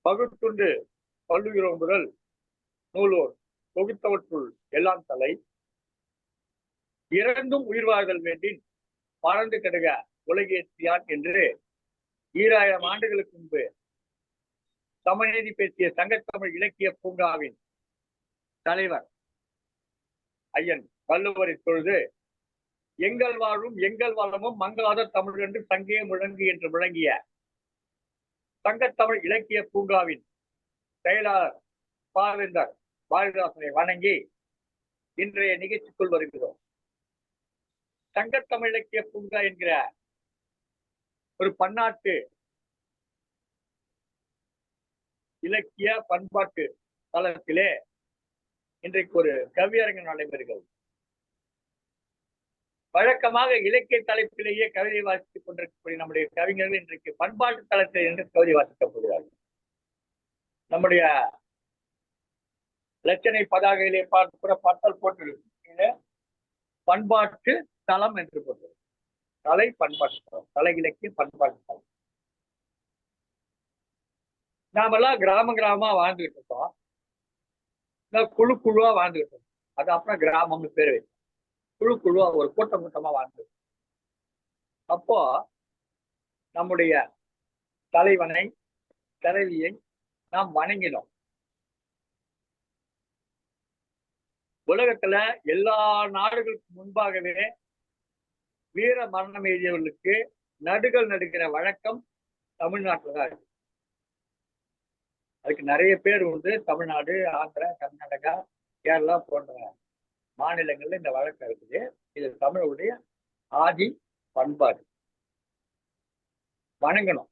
பகுத்துண்டு பல்லுகிறோம் முதல் நூலோர் தொகுத்தவற்றுள் எல்லாம் தலை இறந்தும் உயிர் வாழ்தல் வேண்டின் பறந்து கெடுக உலகேற்றியான் என்று 2000 ஆண்டுகளுக்கு முன்பு சமநீதி பேசிய சங்கத்தமிழ் இலக்கிய பூங்காவின் தலைவர் ஐயன் வள்ளுவரை தொழுது எங்கள் வாழும் எங்கள் வளமும் மங்களாத தமிழ் என்று சங்கே முழங்கு என்று முழங்கிய சங்கத்தமிழ் இலக்கிய பூங்காவின் செயலாளர் பாவேந்தர் பாரதிதாசனை வணங்கி இன்றைய நிகழ்ச்சிக்குள் வருகிறோம். சங்கத்தமிழ் இலக்கிய பூங்கா என்கிற ஒரு பன்னாட்டு இலக்கிய பண்பாட்டு தளத்திலே இன்றைக்கு ஒரு கவியரங்கம் நடைபெறுகிறது. வழக்கமாக இலக்கிய தலைப்பிலேயே கவிதை வாசித்துக் கொண்டிருக்கக்கூடிய நம்முடைய கவிஞர்கள் இன்றைக்கு பண்பாட்டு தளத்தில் என்று கவிதை வாசிக்கப்படுகிறார்கள். நம்முடைய லட்சணை பதாகையிலே பார்க்கிற பட்டல் போட்டு பண்பாட்டு தளம் என்று போட்டது. கலை பண்பாட்டு தளம், கலை இலக்கிய பண்பாட்டு தளம். நாமெல்லாம் கிராமமா வாழ்ந்துகிட்டு இருக்கோம், குழு குழுவா வாழ்ந்துகிட்டு இருக்கோம். அது அப்புறம் கிராமம்னு பேர் வச்சு குழு குழுவா ஒரு கூட்டமா வாழ்ந்து. அப்போ நம்முடைய தலைவனை தலைவியை நாம் வணங்கினோம். உலகத்துல எல்லா நாடுகளுக்கு முன்பாகவே வீர மரணம் எழுதியவர்களுக்கு நடுகள் நடுக்கிற வழக்கம் தமிழ்நாட்டில் தான் இருக்கு. அதுக்கு நிறைய பேர் உண்டு. தமிழ்நாடு, ஆந்திரா, கர்நாடகா, கேரளா போன்ற மாநிலங்கள்ல இந்த வழக்கம் இருக்குது. இது தமிழுடைய ஆதி பண்பாடு. வணங்கணும்.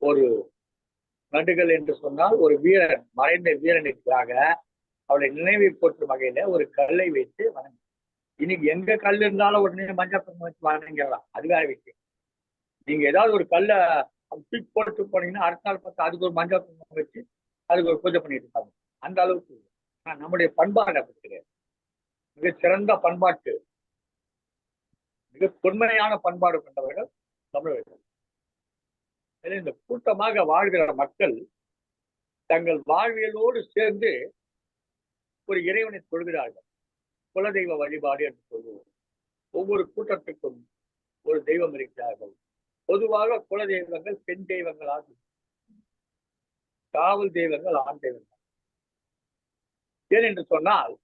ஒரு நடுகள் என்று சொன்னால் ஒரு வீரன், மறைந்த வீரனுக்காக அவளை நினைவை போற்றும் வகையில ஒரு கல்லை வைத்து வணங்க. இன்னைக்கு எங்க கல் இருந்தாலும் உடனே மஞ்சள் குங்குமம் வச்சு வணங்கிடலாம். அது வேற விஷயம். நீங்க ஏதாவது ஒரு கல்லை தூக்கி போட்டு போனீங்கன்னா அடுத்த நாள் பார்த்து அதுக்கு ஒரு மஞ்சள் குங்குமம் வச்சு அதுக்கு ஒரு பூஜை பண்ணிட்டு இருக்காங்க. அந்த அளவுக்கு நம்முடைய பண்பாடு அப்படி கிடையாது. மிகச்சிறந்த பண்பாட்டு, மிக தொன்மையான பண்பாடு கொண்டவர்கள் தமிழர்கள். இந்த கூட்டமாக வாழ்கிற மக்கள் தங்கள் வாழ்வியலோடு சேர்ந்து ஒரு இறைவனை தொழுகிறார்கள். குலதெய்வ வழிபாடு என்று சொல்லுவோம். ஒவ்வொரு கூட்டத்துக்கும் ஒரு தெய்வம் இருக்கிறார்கள். பொதுவாக குல தெய்வங்கள் பெண் தெய்வங்களாக, காவல் தெய்வங்கள் ஆண் தெய்வங்கள். ஏன் என்று சொன்னால்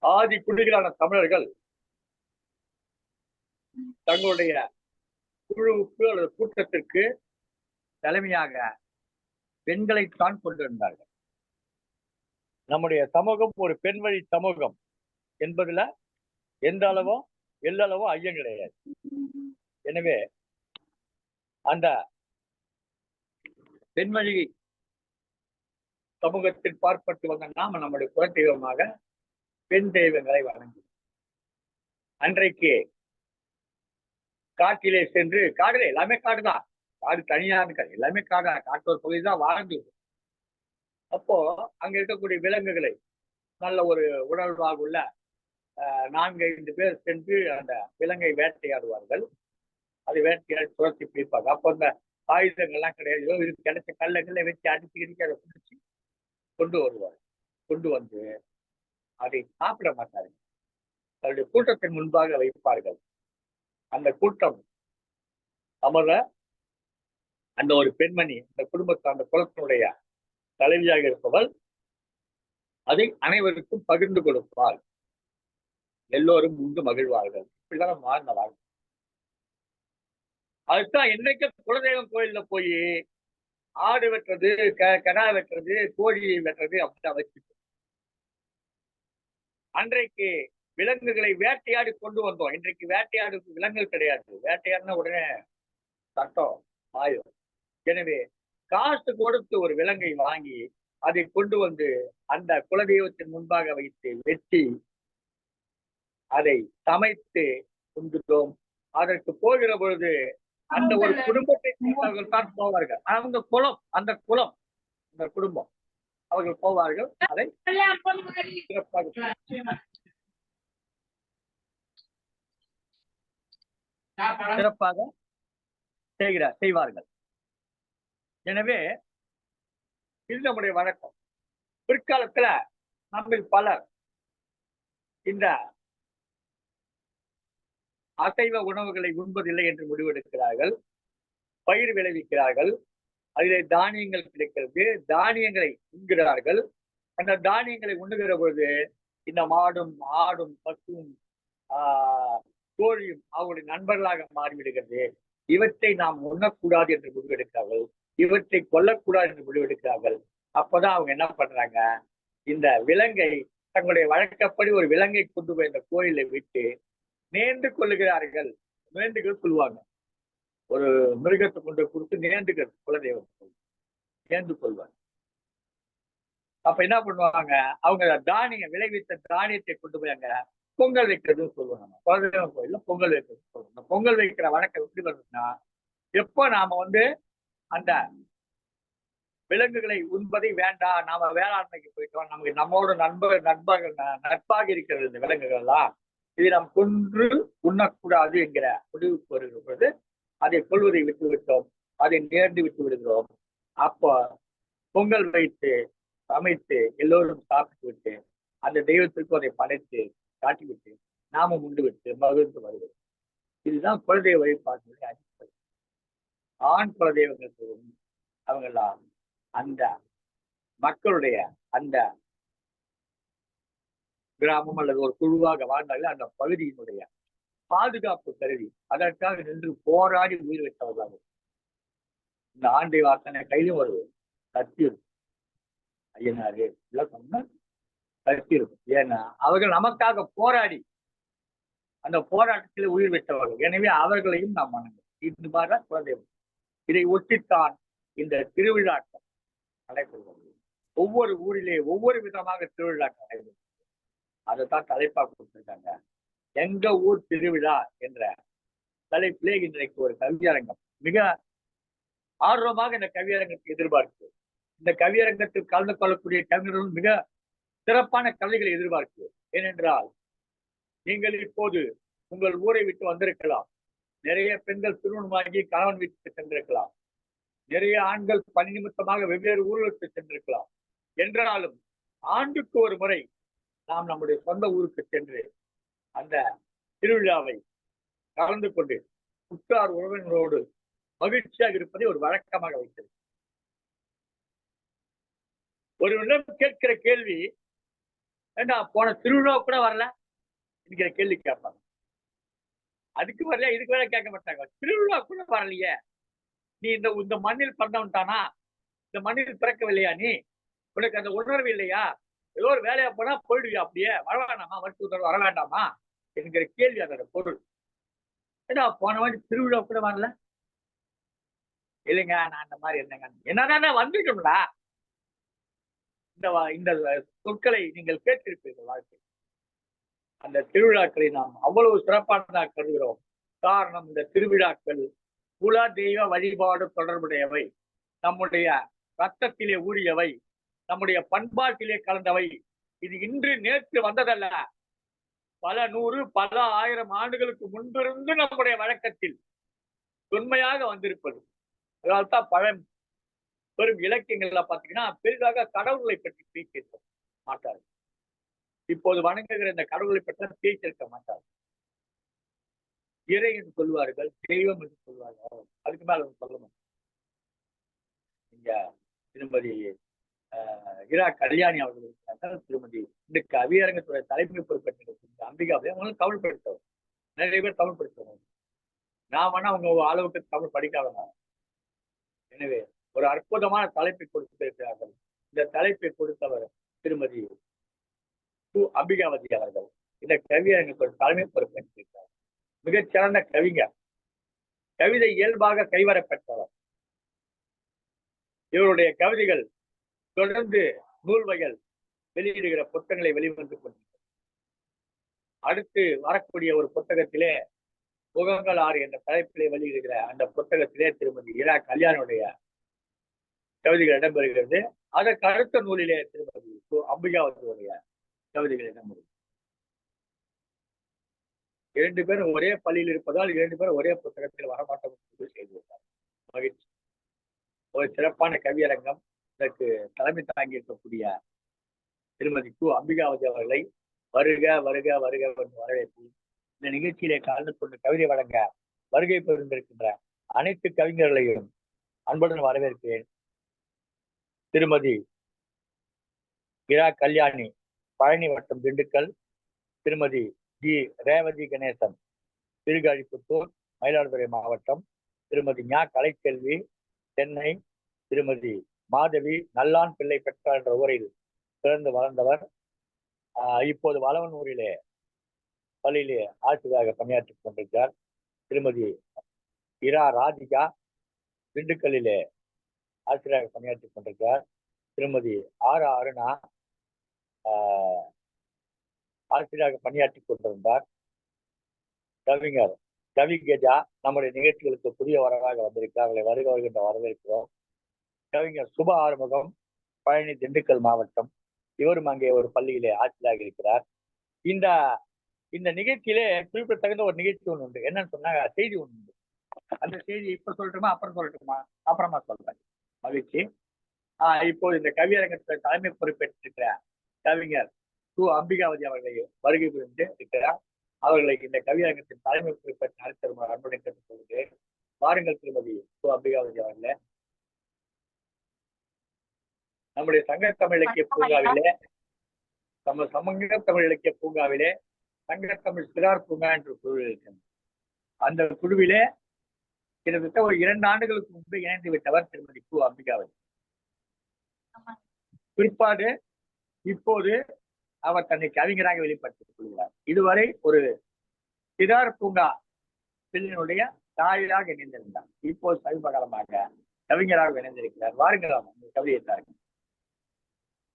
ஆதி குடிகளான தமிழர்கள் தங்களுடைய குழுவுக்கு அல்லது கூட்டத்திற்கு தலைமையாக பெண்களைத்தான் கொண்டிருந்தார்கள். நம்முடைய சமூகம் ஒரு பெண் வழி சமூகம் என்பதுல எந்த அளவோ எல்லளவோ ஐயம் கிடையாது. எனவே அந்த பெண்வழி சமூகத்தில் பார்ப்பட்டு வந்த நாம நம்முடைய குல தெய்வமாக பெண் தெய்வங்களை வணங்கி அன்றைக்கு காட்டிலே சென்று, காடுல எல்லாமே காடுதான், காடு தனியா இருக்காது, எல்லாமே காடா, காட்டோர் பகுதி தான் வாழ்ந்து. அப்போ அங்க இருக்கக்கூடிய விலங்குகளை நல்ல ஒரு உணர்வாக உள்ள 4-5 பேர் சென்று அந்த விலங்கை வேட்டையாடுவார்கள். அது வேட்டையாடி துரத்தி பிடிப்பாங்க. அப்போ அந்த ஆயுதங்கள்லாம் கிடையாது. இதுக்கு கிடைச்ச கல்லை வச்சு அடிச்சு அதை பிடிச்சி கொண்டு வருவார். கொண்டு வந்து அதை சாப்பிட மாட்டார்கள். அவருடைய கூட்டத்தின் முன்பாக வைப்பார்கள். அந்த கூட்டம் அமர அந்த ஒரு பெண்மணி, அந்த குடும்பத்தை, அந்த குலத்தினுடைய தலைவியாக இருப்பவள் அதை அனைவருக்கும் பகிர்ந்து கொடுப்பாள். எல்லோரும் உண்டு மகிழ்வார்கள். இப்படிதான் வாழ்ந்த வாழ்க்கை. அதுதான் இன்னைக்கு குலதெய்வம் கோயில்ல போய் ஆடு வெட்டுறது, கடா வெட்டுறது, கோழி வெட்டுறது அப்படிதான் வச்சுட்டு அன்றைக்கு விலங்குகளை வேட்டையாடி கொண்டு வந்தோம். இன்றைக்கு வேட்டையாடு விலங்குகள் கிடையாது. வேட்டையாடினா உடனே சட்டம் ஆயும். எனவே காசு கொடுத்து ஒரு விலங்கை வாங்கி அதை கொண்டு வந்து அந்த குலதெய்வத்தின் முன்பாக வைத்து வெட்டி அதை சமைத்து கொண்டுட்டோம். அதற்கு போகிற பொழுது அந்த ஒரு குடும்பத்தை சேர்ந்தவர்கள் தான் போவார்கள். அந்த குலம், அந்த குடும்பம் அவர்கள் போவார்கள். அதை சிறப்பாக செய்வார்கள். எனவே இது நம்முடைய வழக்கம். பிற்காலத்துல நம்மில் பலர் இந்த அசைவ உணவுகளை உண்பதில்லை என்று முடிவெடுக்கிறார்கள். பயிர் விளைவிக்கிறார்கள், அதிலே தானியங்கள் கிடைக்கிறது, தானியங்களை உண்கிறார்கள். அந்த தானியங்களை உண்ணுகிற பொழுது இந்த மாடும் ஆடும் பசுவும் கோழியும் அவருடைய நண்பர்களாக மாறிவிடுகிறது. இவற்றை நாம் உண்ணக்கூடாது என்று முடிவெடுக்கிறார்கள், இவற்றை கொல்லக்கூடாது என்று முடிவெடுக்கிறார்கள். அப்பதான் அவங்க என்ன பண்றாங்க, இந்த விலங்கை தங்களுடைய வழக்கப்படி ஒரு விலங்கை கொண்டு போய் இந்த கோயிலை விட்டு நேர்ந்து கொள்ளுகிறார்கள். நேர்ந்துகள் சொல்லுவாங்க, ஒரு மிருகத்தை கொண்டு கொடுத்து நேர்ந்துகள் குலதெய்வம் நேர்ந்து கொள்வாங்க. அப்ப என்ன பண்ணுவாங்க, அவங்க தானியம் விளைவித்த தானியத்தை கொண்டு போய் அங்க பொங்கல் வைக்கிறதுன்னு சொல்லுவாங்க. குலதெய்வம் கோயில்ல பொங்கல் வைக்கிறது சொல்லுவாங்க. பொங்கல் வைக்கிற வழக்கம் எப்படி வருதுன்னா, எப்போ நாம அந்த விலங்குகளை உண்பதை வேண்டாம், நாம வேளாண்மைக்கு போயிட்டோம், நமக்கு நம்மோட நட்பாக இருக்கிறது இந்த விலங்குகள் எல்லாம், இதை நாம் கொன்று உண்ணக்கூடாது என்கிற முடிவுக்கு வருகிற பொழுது அதை கொள்வதை விட்டு விட்டோம், அதை நேர்ந்து விட்டு விடுகிறோம். அப்போ பொங்கல் வைத்து சமைத்து எல்லோரும் சாப்பிட்டு விட்டு அந்த தெய்வத்திற்கு அதை படைத்து காட்டிவிட்டு நாமும் உண்டு விட்டு மகிழ்ந்து வருகிறோம். இதுதான் குலதெய்வ வழிபாட்டினுடைய அடிப்படை. ஆண் குலதெய்வங்களுக்கு அவங்கெல்லாம் அந்த மக்களுடைய அந்த கிராமம் அல்லது ஒரு குழுவாக வாழ்ந்தார்கள். அந்த பகுதியினுடைய பாதுகாப்பு கருதி அதற்காக நின்று போராடி உயிர் வைத்தவர்களாக. இந்த ஆண்டை வாசனை கையிலும் ஒரு கத்தி இருக்கும், ஐயனாரு எல்லாம் சொன்ன கத்தி இருக்கும். ஏன்னா அவர்கள் நமக்காக போராடி அந்த போராட்டத்தில் உயிர் வைத்தவர்கள். எனவே அவர்களையும் நாம் வணங்குவோம். இந்த மாதிரிதான் குலதெய்வம். இதை ஒட்டித்தான் இந்த திருவிழாக்கள் நடைபெறுகிறது. ஒவ்வொரு ஊரிலே ஒவ்வொரு விதமாக திருவிழாக்கள் நடைபெறும். அதைத்தான் தலைப்பா கொடுத்திருக்காங்க. எங்க ஊர் திருவிழா என்ற தலைப்பிலே இன்றைக்கு ஒரு கவியரங்கம் மிக ஆர்வமாக இந்த கவியரங்கத்தை எதிர்பார்க்கு. இந்த கவியரங்கத்தில் கலந்து கொள்ளக்கூடிய கவிஞர்கள் மிக சிறப்பான கவிதைகளை எதிர்பார்க்கு. ஏனென்றால் நீங்கள் இப்போது உங்கள் ஊரை விட்டு வந்திருக்கலாம், நிறைய பெண்கள் திருமணமாகி கணவன் வீட்டுக்கு சென்றிருக்கலாம், நிறைய ஆண்கள் பணி நிமித்தமாக வெவ்வேறு ஊர்களுக்கு சென்றிருக்கலாம். என்றாலும் ஆண்டுக்கு ஒரு முறை நாம் நம்முடைய சொந்த ஊருக்கு சென்று அந்த திருவிழாவை கலந்து கொண்டு உற்றார் உறவினரோடு மகிழ்ச்சியாக இருப்பதை ஒரு வழக்கமாக வைத்தது. ஒரு இடம் கேட்கிற கேள்வி, ஏண்டா போன திருவிழா கூட வரல என்கிற கேள்வி கேட்பாங்க. அதுக்கு வரல, இதுக்கு வேற கேட்க மாட்டாங்க. திருவிழா கூட வரலையே, நீ இந்த மண்ணில் பிறந்தவன் தானா? இந்த மண்ணில் பிறக்கவில்லையா? நீ உனக்கு அந்த உணர்வு இல்லையா? ஏதோ ஒரு வேலையா போனா போயிடுவியா? அப்படியே வர வேண்டாமா? மருத்துவ வர வேண்டாமா என்கிற கேள்வி அதோட பொருள். ஏன்னா போன வாட்டி திருவிழா கூட வரல. இல்லைங்க, நான் அந்த மாதிரி என்னங்க என்னன்னா வந்துட்டோம்டா. இந்த சொற்களை நீங்கள் கேட்டிருப்பீர்கள் வாழ்க்கை. அந்த திருவிழாக்களை நாம் அவ்வளவு சிறப்பானதாக கருதுகிறோம். காரணம், இந்த திருவிழாக்கள் குல தெய்வ வழிபாடு தொடர்புடையவை, நம்முடைய ரத்தத்திலே ஊறியவை, நம்முடைய பண்பாட்டிலே கலந்தவை. இது இன்று நேற்று வந்ததல்ல, பல நூறு பல ஆயிரம் ஆண்டுகளுக்கு முன்பிருந்து நம்முடைய வழக்கத்தில் தொன்மையாக வந்திருப்பது. அதனால்தான் பெரும் இலக்கியங்கள்ல பாத்தீங்கன்னா பெரிதாக கடவுள்களை பற்றி பேசியிருக்க மாட்டார்கள். இப்போது வணங்குகிற இந்த கடவுளை பற்றி பேசியிருக்க மாட்டார்கள். இறை என்று சொல்வார்கள், தெய்வம் என்று சொல்வார்கள். அதுக்கு மேல சொல்ல மாட்டாங்க. இங்க திருமதி இரா கல்யாணி அவர்கள் இருக்கிறார்கள். திருமதி இந்த கவியரங்கத்துடைய தலைமை பொறுப்பேற்ற அம்பிகாவை அவங்களும் தமிழ் படித்தவர். நிறைய பேர் தமிழ் படித்தவங்க. நான் வேணா அவங்க அளவுக்கு தமிழ் படிக்காதவங்க. எனவே ஒரு அற்புதமான தலைப்பை கொடுத்திருக்கிறார்கள். இந்த தலைப்பை கொடுத்தவர் திருமதி அம்பிகாவதி அவர்கள். இந்த கவியரங்கத்தோட தலைமை பொறுப்பேற்றிருக்கிறார். மிகச்சிறந்த கவிஞர், கவிதை இயல்பாக கைவரப்பெற்றவர். இவருடைய கவிதைகள் தொடர்ந்து நூல்வகைகள் வெளியிடுகிற புத்தகங்களை வெளிவந்து கொண்டிருக்கிறது. அடுத்து வரக்கூடிய ஒரு புத்தகத்திலே முகங்கள் 6 என்ற தலைப்பிலே வெளியிடுகிற அந்த புத்தகத்திலே திருமதி இரா கல்யாணுடைய கவிதைகள் இடம்பெறுகிறது. அதற்கு அடுத்த நூலிலே திருமதி அம்பிகாவதியுடைய கவிதைகள் இடம்பெறுகிறது. 2 பேரும் ஒரே பள்ளியில் இருப்பதால் 2 பேரும் ஒரே புத்தகத்தில் வரமாட்டோம் செய்து விட்டார். மகிழ்ச்சி. ஒரு சிறப்பான கவியரங்கம். இதற்கு தலைமை தாங்கி இருக்கக்கூடிய திருமதி கு அம்பிகாவதி அவர்களை வருக வருக வருக என்று வரவேற்று இந்த நிகழ்ச்சியிலே கலந்து கொண்டு கவிதை வழங்க வருகை பெறுந்திருக்கின்ற அனைத்து கவிஞர்களையும் அன்புடன் வரவேற்கிறேன். திருமதி இரா கல்யாணி, பழனி வட்டம் திண்டுக்கல். திருமதி ஜி ரேவதி கணேசன், திருகாழிப்புத்தூர், மயிலாடுதுறை மாவட்டம். திருமதி ஞா கலைச்செல்வி, சென்னை. திருமதி மாதவி, நல்லான் பிள்ளை பெற்றார் என்ற ஊரில் பிறந்து வளர்ந்தவர். இப்போது வளவனூரிலே பள்ளியிலே ஆசிரியராக பணியாற்றிக் கொண்டிருக்கிறார். திருமதி இரா ராதிகா, திண்டுக்கல்லிலே ஆசிரியராக பணியாற்றிக் கொண்டிருக்கிறார். திருமதி ஆர் அருணா ஆசிரியராக பணியாற்றிக் கொண்டிருந்தார். கவிஞர் கவி கஜா நம்முடைய நிகழ்ச்சிகளுக்கு புதிய வரவாக வந்திருக்கிறார். அவர்களை வருக வருகின்ற வரவேற்கிறோம். கவிஞர் சுப ஆறுமுகம், பழனி திண்டுக்கல் மாவட்டம். இவரும் அங்கே ஒரு பள்ளியிலே ஆசிரியராக இருக்கிறார். இந்த இந்த நிகழ்ச்சியிலே குறிப்பிடத்தகுந்த ஒரு நிகழ்ச்சி ஒன்று உண்டு. என்னன்னு சொன்னா செய்தி ஒன்று உண்டு. அந்த செய்தி இப்ப சொல்லட்டுமா அப்புறம் சொல்லட்டுமா? அப்புறமா சொல்றேன். மகிழ்ச்சி. இப்போது இந்த கவியரங்கத்தில் தலைமை பொறுப்பேற்றிருக்கிற கவிஞர் கு அம்பிகாவதி அவர்களை வருகை புரிந்து இருக்கிறார். அவர்களை இந்த கவியரங்கத்தின் தலைமை பொறுப்பேற்ற அனைத்து அன்புடன் கேட்டுக் கொள்கிறேன். வாருங்கள் திருமதி கு அம்பிகாவதி அவர்களே. நம்முடைய சங்க தமிழ் இலக்கிய பூங்காவிலே, நம்ம சமங்க தமிழ் இலக்கிய பூங்காவிலே சங்கத்தமிழ் சிறார் பூங்கா என்ற குழு இருக்கிறது. அந்த குழுவிலே கிட்டத்தட்ட ஒரு 2 ஆண்டுகளுக்கு முன்பு இணைந்து விட்டவர் திருமதி கு அம்பிகாவதி. பிற்பாடு இப்போது அவர் தன்னை கவிஞராக வெளிப்படுத்திக் கொள்கிறார். இதுவரை ஒரு சிறார் பூங்கா பிள்ளையினுடைய தாயாக இணைந்திருந்தார். இப்போது சமீப காலமாக கவிஞராக இணைந்திருக்கிறார். வாருங்கள் கவிதையை தாருங்கள்.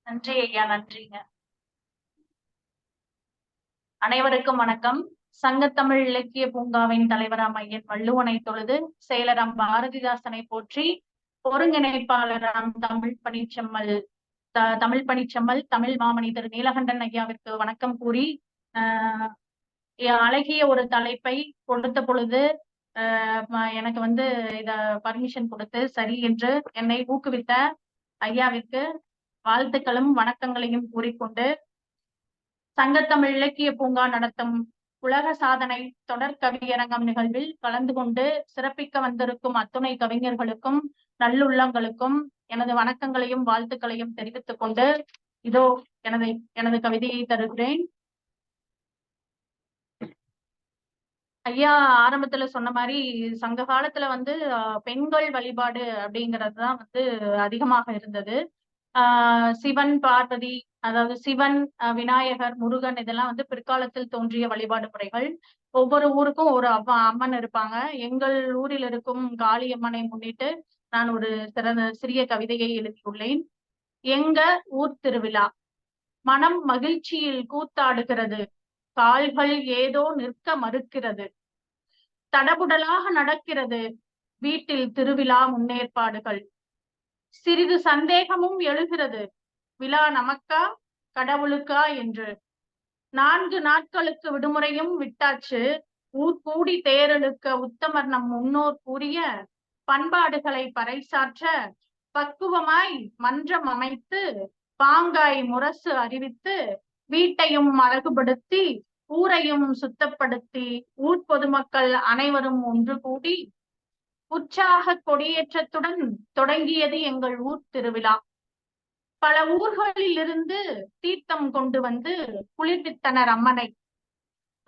நன்றி ஐயா, நன்றிங்க. அனைவருக்கும் வணக்கம். சங்கத்தமிழ் இலக்கிய பூங்காவின் தலைவராம் ஐயன் வள்ளுவனை தொழுது, செயலராம் பாரதிதாசனை போற்றி, ஒருங்கிணைப்பாளராம் தமிழ் பணிச்செம்மல் தமிழ் மாமனிதர் நீலகண்டன் ஐயாவிற்கு வணக்கம் கூறி, அழகிய ஒரு தலைப்பை கொடுத்த பொழுது எனக்கு இத பர்மிஷன் கொடுத்து சரி என்று என்னை ஊக்குவித்த ஐயாவிற்கு வாழ்த்துக்களும் வணக்கங்களையும் கூறிக்கொண்டு, சங்கத்தமிழ் இலக்கிய பூங்கா நடத்தும் உலக சாதனை தொடர் கவியரங்கம் நிகழ்வில் கலந்து கொண்டு சிறப்பிக்க வந்திருக்கும் அத்துணை கவிஞர்களுக்கும் நல்லுள்ளங்களுக்கும் எனது வணக்கங்களையும் வாழ்த்துக்களையும் தெரிவித்துக் கொண்டு இதோ எனது கவிதையை தருகிறேன். ஐயா ஆரம்பத்துல சொன்ன மாதிரி சங்க காலத்துல பெண்கள் வழிபாடு அப்படிங்கிறதுதான் அதிகமாக இருந்தது. சிவன் பார்வதி, அதாவது சிவன், விநாயகர், முருகன் இதெல்லாம் பிற்காலத்தில் தோன்றிய வழிபாடு முறைகள். ஒவ்வொரு ஊருக்கும் ஒரு அம்மன் இருப்பாங்க. எங்கள் ஊரில் இருக்கும் காளியம்மனை முன்னிட்டு நான் ஒரு சிறிய கவிதையை எழுதியுள்ளேன். எங்க ஊர் திருவிழா, மனம் மகிழ்ச்சியில் கூத்தாடுகிறது, கால்கள் ஏதோ நிற்க மறுக்கிறது, தடபுடலாக நடக்கிறது வீட்டில் திருவிழா முன்னேற்பாடுகள். சிறிது சந்தேகமும் எழுகிறது, விழா நமக்கா கடவுளுக்கா என்று. 4 நாட்களுக்கு விடுமுறையும் விட்டாச்சு. ஊர் கூடி தேரெழுக்க உத்தமர் நம் முன்னோர் கூறிய பண்பாடுகளை பறைசாற்ற பக்குவமாய் மன்றம் அமைத்து, பாங்காய் முரசு அறிவித்து, வீட்டையும் அழகுபடுத்தி, ஊரையும் சுத்தப்படுத்தி, ஊர் பொதுமக்கள் அனைவரும் ஒன்று கூடி உற்சாக கொடியேற்றத்துடன் தொடங்கியது எங்கள் ஊர் திருவிழா. பல ஊர்களில் இருந்து தீர்த்தம் கொண்டு வந்து குளிர்வித்தனர் அம்மனை.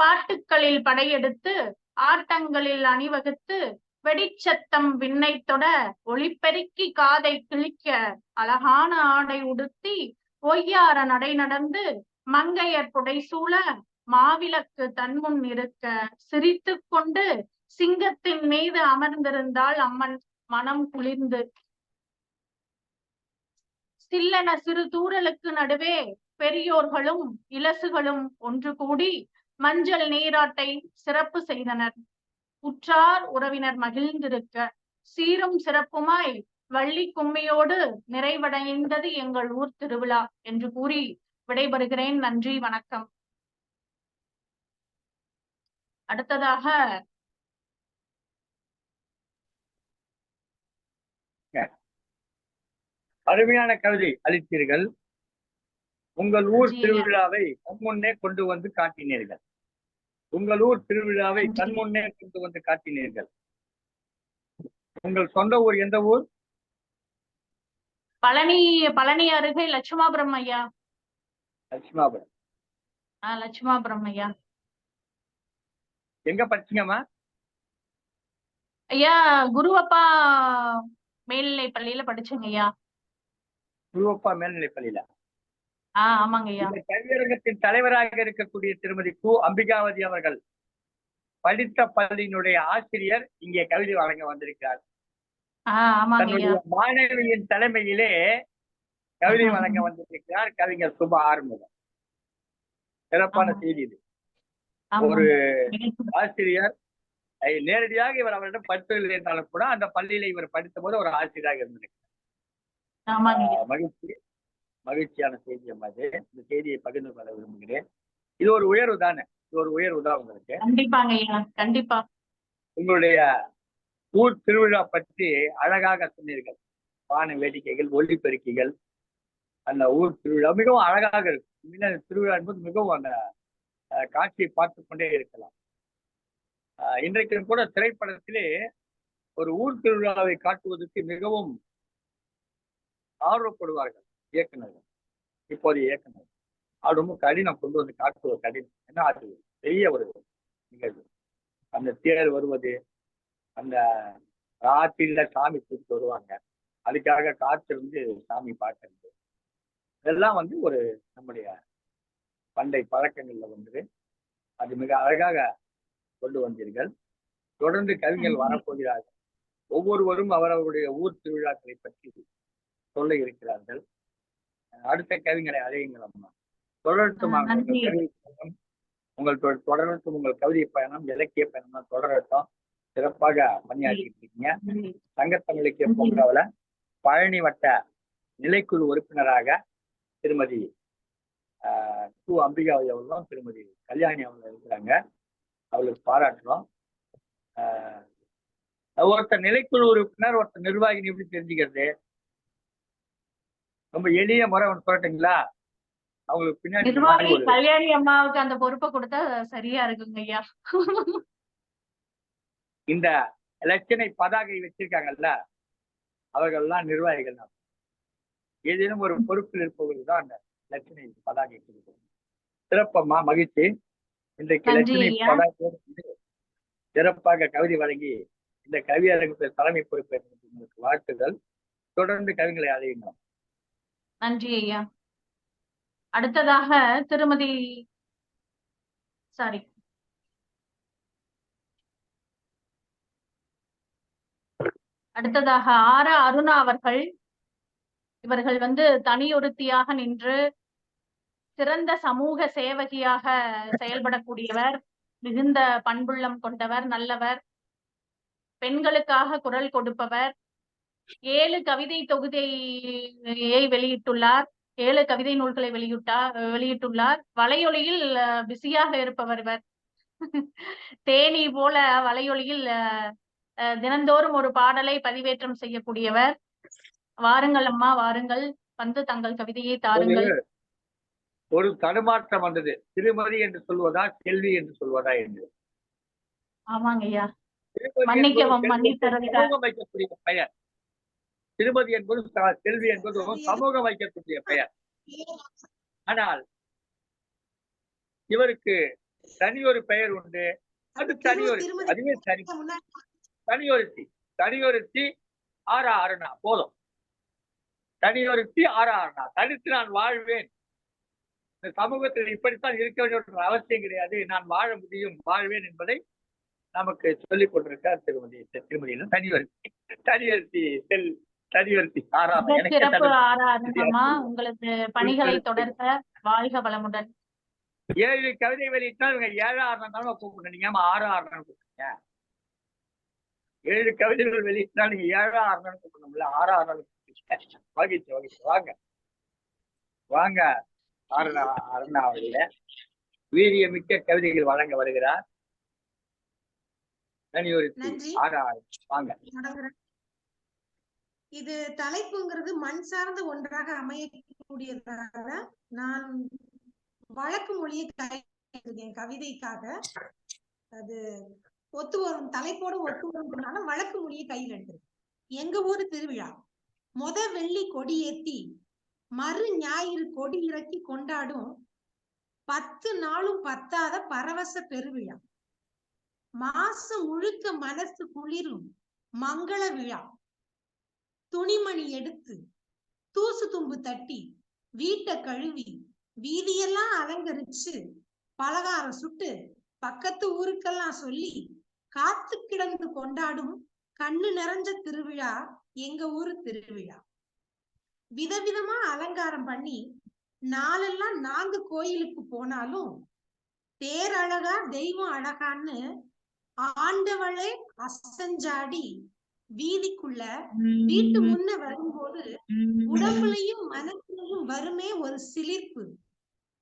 பாட்டுக்களில் படையெடுத்து, ஆட்டங்களில் அணிவகுத்து, வெடிச்சத்தம் விண்ணை தொட, ஒளிப்பெருக்கி காதை கிழிக்க, அழகான ஆடை உடுத்தி, ஒய்யார நடை நடந்து, மங்கையர் புடைசூழ, மாவிளக்கு தன்முன் இருக்க, சிரித்து கொண்டு சிங்கத்தின் மீது அமர்ந்திருந்தாள் அம்மன் மனம் குளிர்ந்து. சில்லென சிறு தூறலுக்கு நடுவே பெரியோர்களும் இலசுகளும் ஒன்று கூடி மஞ்சள் நீராட்டை சிறப்பு செய்தனர். உற்றார் உறவினர் மகிழ்ந்திருக்க சீரும் சிறப்புமாய் வள்ளி கும்மியோடு நிறைவடைந்தது எங்கள் ஊர் திருவிழா என்று கூறி விடைபெறுகிறேன். நன்றி, வணக்கம். அடுத்ததாக அருமையான கவிதை அளித்தீர்கள். உங்கள் ஊர் நன்றி ஐயா. திருவிழாவை கண்முன்னே கொண்டு வந்து காட்டினீர்கள். உங்கள் ஊர் திருவிழாவை நன்றி. கண்முன்னே கொண்டு வந்து காட்டினீர்கள். உங்கள் சொந்த ஊர் எந்த ஊர்? பழனி பழனி அருகே லட்சுமாபுரம் ஐயா. லட்சுமாபுரம். லட்சுமாபுரம் ஐயா. எங்க படிச்சீங்கம்மா? ஐயா குருவப்பா மேல்நிலை பள்ளியில படிச்சேங்க ஐயா. குருவப்பா மேல்நிலைப் பள்ளியில. ஆமாங்க ஐயா. இந்த கல்வியரங்கத்தின் தலைவராக இருக்கக்கூடிய திருமதி கு அம்பிகாவதி அவர்கள் படித்த பள்ளியினுடைய ஆசிரியர் இங்கே கவிதை வழங்க வந்திருக்கிறார். ஆமாங்க ஐயா. தன்னுடைய மாணவியின் தலைமையிலே கவிதை வழங்க வந்திருக்கிறார் கவிஞர் சுபா ஆறுமுகம். சிறப்பான செய்தி இது. ஒரு ஆசிரியர் நேரடியாக இவர் அவரிடம் படித்ததில்லை என்றாலும் கூட அந்த பள்ளியில இவர் படித்த போது ஒரு ஆசிரியராக இருந்திருக்கிறார். மகிழ்ச்சி, மகிழ்ச்சியான செய்தி அம்மா. இந்த செய்தியை பகிர்ந்து கொள்ள விரும்புகிறேன். இது ஒரு உயர்வு தானே? இது ஒரு உயர்வு தான் உங்களுக்கு. கண்டிப்பாங்க ஐயா. கண்டிப்பா. உங்களுடைய ஊர் திருவிழா பற்றி அழகாக சொன்னீர்கள். வான வேடிக்கைகள், ஒளிப்பெருக்கிகள், அந்த ஊர் திருவிழா மிகவும் அழகாக இருக்கும். திருவிழா என்பது மிகவும் அந்த காட்சியை பார்த்து கொண்டே இருக்கலாம். இன்றைக்கும் கூட திரைப்படத்திலே ஒரு ஊர் திருவிழாவை காட்டுவதற்கு மிகவும் ஆர்வப்படுவார்கள் இயக்குநர்கள். இப்போதைய இயக்குநர்கள் அது ரொம்ப கடினம், கொண்டு வந்து காட்டுவது கடினம். ஏன்னா அது பெரிய ஒரு நிகழ்வு. அந்த தேர் வருவது, அந்த ராத்திரியில சாமி தூக்கிட்டு வருவாங்க, அதுக்காக காத்திருந்து சாமி பார்க்கறது, இதெல்லாம் வந்து ஒரு நம்முடைய பண்டை பழக்கங்கள்ல வந்து அது மிக அழகாக கொண்டு வந்தீர்கள். தொடர்ந்து கவிஞர்கள் வரப்போகிறார்கள். ஒவ்வொருவரும் அவரவருடைய ஊர் திருவிழாக்களை பற்றி சொல்ல இருக்கிறார்கள். அடுத்த கவிஞரை அழையுங்கள் அம்மா. தொடரட்டும் உங்கள் தொடரட்டும் உங்கள் கவிதை பயணம், இலக்கிய பயணம் தொடரட்டும். சிறப்பாக பணியாற்றிட்டு இருக்கீங்க. சங்கத்தமிழ் இலக்கிய பூங்காவில் பழனி வட்ட நிலைக்குழு உறுப்பினராக திருமதி கு அம்பிகாவதி அவர்களும் திருமதி கல்யாணி அவர்கள் இருக்கிறாங்க. அவர்களுக்கு பாராட்டுறோம். ஒருத்தர் நிலைக்குழு உறுப்பினர், ஒருத்தர் நிர்வாகி எப்படி தெரிஞ்சுக்கிறது? ரொம்ப எளிய முறை ஒன்று சொல்லட்டுங்களா? அவங்களுக்கு பின்னாடி கல்யாணி அம்மாவுக்கு அந்த பொறுப்பை கொடுத்தா சரியா இருக்குங்க ஐயா. இந்த இலச்சினை பதாகை வச்சிருக்காங்கல்ல, அவர்கள்லாம் நிர்வாகிகள் தான். ஏதேனும் ஒரு பொறுப்பில் இருப்பவர்கள் தான் அந்த இலச்சினை பதாகை கொடுக்கும். சிறப்பம்மா, மகிழ்ச்சி. இன்றைக்கு இலச்சினை பதாகை சிறப்பாக கவிதை வழங்கி இந்த கவியரங்கத்தில் தலைமை பொறுப்பேற்க உங்களுக்கு வாழ்த்துகள். தொடர்ந்து கவிஞர்களை அழையுங்கள். நன்றி ஐயா. அடுத்ததாக திருமதி அடுத்ததாக ஆர் அருணா அவர்கள். இவர்கள் வந்து தனியொருத்தியாக நின்று சிறந்த சமூக சேவகியாக செயல்படக்கூடியவர், மிகுந்த பண்புள்ளம் கொண்டவர், நல்லவர், பெண்களுக்காக குரல் கொடுப்பவர். 7 கவிதை தொகுதியை வெளியிட்டுள்ளார். 7 கவிதை நூல்களை வெளியிட்டுள்ளார். வலையொலியில் பிஸியாக இருப்பவர் இவர். தேனி போல வலையொலியில் தினந்தோறும் ஒரு பாடலை பதிவேற்றம் செய்யக்கூடியவர். வாருங்கள் அம்மா, வாருங்கள், வந்து தங்கள் கவிதையை தாருங்கள். ஒரு தடுமாற்றம் வந்தது. திருமதி என்று சொல்வதா செல்வி என்று சொல்வதா என்று? ஆமாங்க ஐயா, மன்னிக்கவும், சமூகம் வைக்கக்கூடிய பெயர் திருமதி என்பது, செல்வி என்பது சமூகம் வைக்கக்கூடிய பெயர். ஆனால் இவருக்கு தனியொரு பெயர் உண்டு. அது தனியொருத்தி. அதுவே தனியொருத்தி. தனியொருத்தி ஆரா அருணா போதும். தனியொருத்தி ஆரா அருணா. தனித்து நான் வாழ்வேன், இந்த சமூகத்தில் இப்படித்தான் இருக்க வேண்டிய அவசியம் கிடையாது, நான் வாழ முடியும், வாழ்வேன் என்பதை நமக்கு சொல்லிக் கொண்டிருக்கார் திருமதி தனியொருத்தி. தனியொருத்தி தனியொருத்தி உங்களுக்கு பணிகளை தொடர்க, வாழ்க வளமுடன். 7 கவிதை வெளியிட்டா இவங்க 7 6 கூப்பிடுங்க. நீங்க 6 6 கூப்பிடுங்க. 7 கவிதைகள் வெளியிட்டா நீங்க 7 6 கூப்பிடணும்ல. 6 6 வகிச்சு வகிச்சு வாங்க வாங்க. அருணா அவர்களே, வீரியமிக்க கவிதைகள் வழங்க வருகிறார். தனியொருத்தி 6 6 வாங்க. இது தலைப்புங்கிறது மண் சார்ந்த ஒன்றாக அமையக்கூடியதாக நான் வழக்கு மொழியை கையிருக்கேன் கவிதைக்காக. அது ஒத்து வரும், தலைப்போடு ஒத்து வரும்னால வழக்கு மொழியை கையில் எடுத்திருக்கேன். எங்க ஊரு திருவிழா, வெள்ளி கொடி ஏத்தி மறு ஞாயிறு கொடி இறக்கி கொண்டாடும் 10 நாளும் பத்தாத பரவச பெருவிழா. மாசம் முழுக்க மனசு குளிரும் மங்கள விழா. துணிமணி எடுத்து தூசு தும்பு தட்டி வீட்டை கழுவி வீதியெல்லாம் அலங்கரிச்சு பலகாரம் சுட்டு பக்கத்து ஊருக்கெல்லாம் சொல்லி காத்து கிடந்து கொண்டாடும் கண்ணு நிறைஞ்ச திருவிழா எங்க ஊரு திருவிழா. விதவிதமா அலங்காரம் பண்ணி நாளெல்லாம் நாங்க கோயிலுக்கு போனாலும் தேரழகா தெய்வம் அழகான்னு ஆண்டவளே அசஞ்சாடி வீதிக்குள்ள வீட்டு முன்ன வரும்போது உடம்புலையும் மனசுலையும் வருமே ஒரு சிலிர்ப்பு.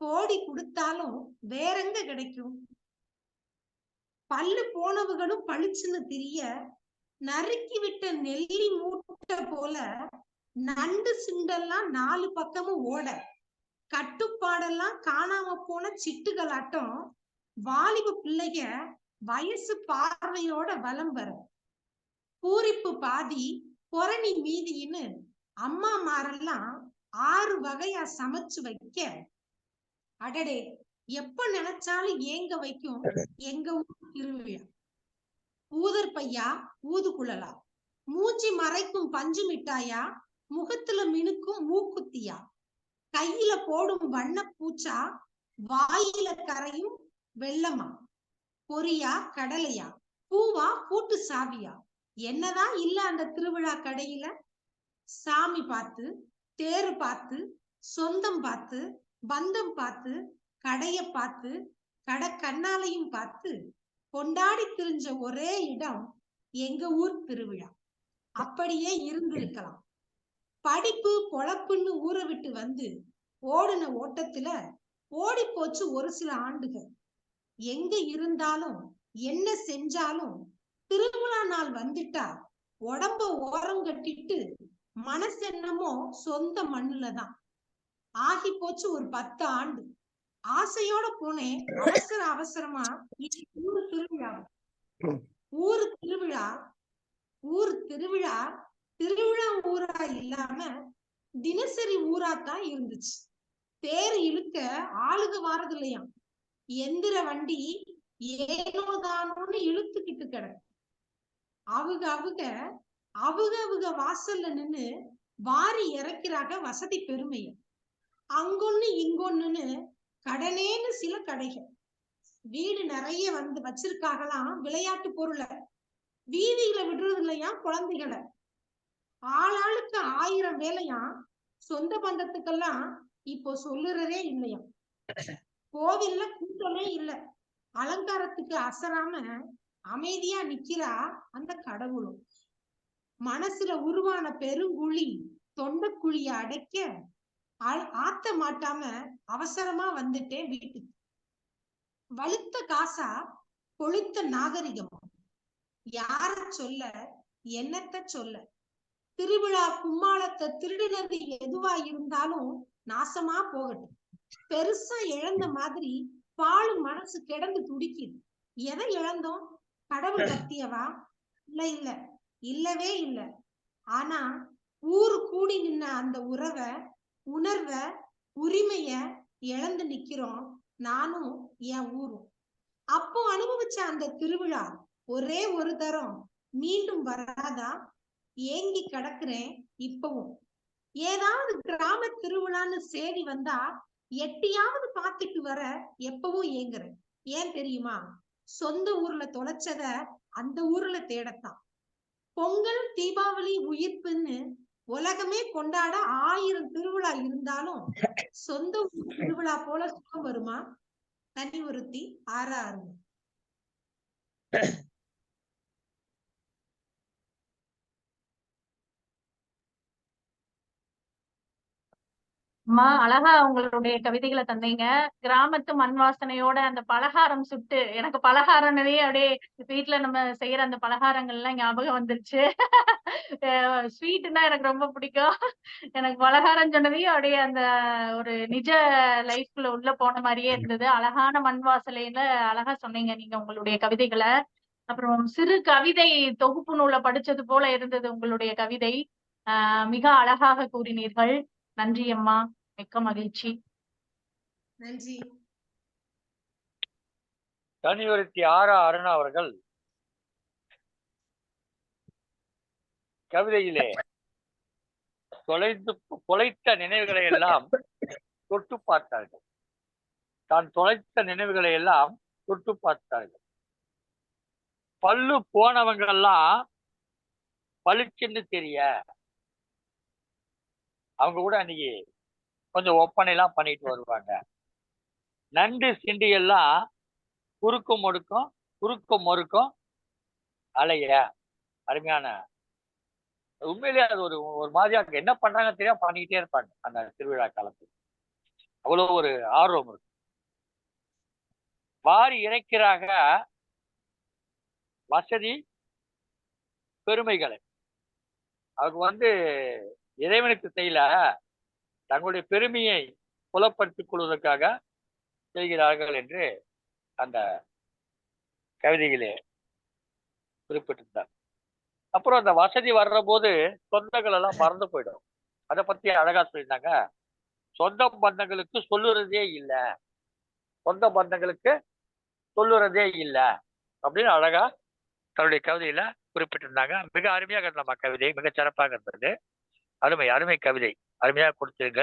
கோடி கொடுத்தாலும் வேறெங்க கிடைக்கும்? பல்லு போனவர்களும் பளிச்சுன்னு திரிய நறுக்கி விட்ட நெல்லி மூட்டை போல நண்டு சிண்டெல்லாம் 4 பக்கமும் ஓட கட்டுப்பாடெல்லாம் காணாம போன சிட்டுகளாட்டம் வாலிப பிள்ளைக வயசு பார்வையோட வலம் வர பூரிப்பு பாதி பொரணி மீதின்னு அம்மாமாரெல்லாம் 6 வகையா சமைச்சு வைக்க அடடே எப்ப நினைச்சாலும் ஏங்க வைக்கும் எங்க ஊர் திருவிழா. ஊதர் பையா ஊதுகுழலா, மூச்சு மறைக்கும் பஞ்சு மிட்டாயா, முகத்துல மினுக்கும் மூக்குத்தியா, கையில போடும் வண்ண பூச்சா, வாயில கரையும் வெள்ளமா, பொரியா கடலையா, பூவா பூட்டு சாவியா, என்னதான் இல்ல அந்த திருவிழா கடையில? சாமி பார்த்து, தேரு பார்த்து, சொந்தம் பார்த்து, பந்தம் பார்த்து, கடைய பார்த்து, கடை கண்ணாலையும் பார்த்து கொண்டாடி திரிஞ்ச ஒரே இடம் எங்க ஊர் திருவிழா. அப்படியே இருந்திருக்கலாம். படிப்பு பொழப்புன்னு ஊரை விட்டு வந்து ஓடின ஓட்டத்துல ஓடி போச்சு ஒரு சில ஆண்டுகள். எங்க இருந்தாலும் என்ன செஞ்சாலும் திருவிழா நாள் வந்துட்டா உடம்ப ஓரம் கட்டிட்டு மனசு என்னமோ சொந்த மண்ணுலதான். ஆகி போச்சு ஒரு 10 ஆண்டு. ஆசையோட போனேன் அவசர அவசரமா. ஊரு திருவிழா, ஊரு திருவிழா, ஊர் திருவிழா திருவிழா ஊரா இல்லாம தினசரி ஊராத்தான் இருந்துச்சு. தேர் இழுக்க ஆளுக வாரது இல்லையாம். எந்திர வண்டி ஏனோதானோன்னு இழுத்துக்கிட்டு கிடக்கு. அவங்க அவங்க வாசல்ல நின்னு வாரி இறக்கிறாங்க வசதி பெருமைய. அங்கொன்னு இங்கொன்னுன்னு கடனேன்னு சில கடைகள். வீடு நிறைய வந்து வச்சிருக்காங்களாம் விளையாட்டு பொருளை. வீதியில விடுறது இல்லையா குழந்தைகளை. ஆளாளுக்கு 1000 வேலையா. சொந்த பந்தத்துக்கெல்லாம் இப்போ சொல்லுறதே இல்லையா. கோவில்ல கூட்டமே இல்ல. அலங்காரத்துக்கு அசராம அமைதியா நிக்கிறா அந்த கடவுளும். மனசுல உருவான பெருங்குழி தொண்டக்குழிய அடைக்க ஆத்த மாட்டாம அவசரமா வந்துட்டேன் வீட்டுக்கு. வலுத்த காசா கொளுத்த நாகரிகமா, யார சொல்ல என்னத்த சொல்ல. திருவிழா கும்மாளத்தை திருடினது எதுவா இருந்தாலும் நாசமா போகட்டும். பெருசா இழந்த மாதிரி பாலு மனசு கிடந்து துடிக்குது. எதை இழந்தோம்? கடவுள் பக்தியவா? இல்ல இல்லவே இல்ல. ஆனா ஊரு கூடி நின்ன அந்த உறவை, உணர்வ, உரிமைய இழந்து நிக்கிறோம் நானும் என் ஊரும். அப்போ அனுபவிச்ச அந்த திருவிழா ஒரே ஒரு தரம் மீண்டும் வராதா? ஏங்கி கிடக்குறேன் இப்பவும். ஏதாவது கிராம திருவிழான்னு சேதி வந்தா எட்டியாவது பார்த்துட்டு வர எப்பவும் ஏங்குறேன். ஏன் தெரியுமா? சொந்த ஊர்ல தொலைச்சத அந்த ஊர்ல தேடத்தான். பொங்கல் தீபாவளி உயிர்ப்புன்னு உலகமே கொண்டாட 1000 திருவிழா இருந்தாலும் சொந்த ஊர் திருவிழா போல சுகம் வருமா? தனி ஒருத்தி ஆறாறு. அம்மா அழகா உங்களுடைய கவிதைகளை தந்தீங்க. கிராமத்து மண் வாசனையோட அந்த பலகாரம் சுட்டு, எனக்கு பலகாரம்னவே அப்படியே வீட்டுல நம்ம செய்யற அந்த பலகாரங்கள் எல்லாம் ஞாபகம் வந்துருச்சு. ஸ்வீட்னா எனக்கு ரொம்ப பிடிக்கும். எனக்கு பலகாரம் சொன்னதையும் அப்படியே அந்த ஒரு நிஜ லைஃப்ல உள்ள போன மாதிரியே இருந்தது. அழகான மண் வாசலையில அழகா சொன்னீங்க நீங்க உங்களுடைய கவிதைகளை. அப்புறம் சிறு கவிதை தொகுப்பு நூலை படிச்சது போல இருந்தது உங்களுடைய கவிதை. மிக அழகாக கூறினீர்கள். நன்றி அம்மா, மிக்க மகிழ்ச்சி. நன்றி. கனிவருத்தி அருணா அவர்கள் கவிதையிலே தொலைத்த நினைவுகளை எல்லாம் தொட்டு பார்த்தார்கள். தான் தொலைத்த நினைவுகளை எல்லாம் தொட்டு பார்த்தார்கள். பல்லு போனவங்க எல்லாம் பளிச்சுன்னு தெரிய அவங்க கூட அன்னைக்கு கொஞ்சம் ஒப்பனை எல்லாம் பண்ணிட்டு வருவாங்க. நண்டு சிண்டி எல்லாம் குறுக்கும் மொறுக்கும் அலைய. அருமையான, உண்மையிலேயே அது ஒரு மாதிரியா என்ன பண்றாங்க தெரியாம பண்ணிக்கிட்டே இருப்பாங்க அந்த திருவிழா காலத்தில். அவ்வளவு ஒரு ஆர்வம் இருக்கு. வாரி இறைக்கிறாக வசதி பெருமைகளை. அவங்க இறைவனுக்கு செய்யல, தங்களுடைய பெருமையை புலப்படுத்திக் கொள்வதற்காக செய்கிறார்கள் என்று அந்த கவிதையிலே குறிப்பிட்டிருந்தார். அப்புறம் அந்த வசதி வர்ற போது சொந்தங்கள் எல்லாம் மறந்து போயிடும். அதை பத்தி அழகா சொல்லியிருந்தாங்க. சொந்த பந்தங்களுக்கு சொல்லுறதே இல்லை, சொந்த பந்தங்களுக்கு சொல்லுறதே இல்லை அப்படின்னு அழகா தன்னுடைய கவிதையில குறிப்பிட்டிருந்தாங்க. மிக அருமையாக இருந்த கவிதை, மிக சிறப்பாக இருந்தது. அருமை கவிதை, அருமையாக கொடுத்துருங்க.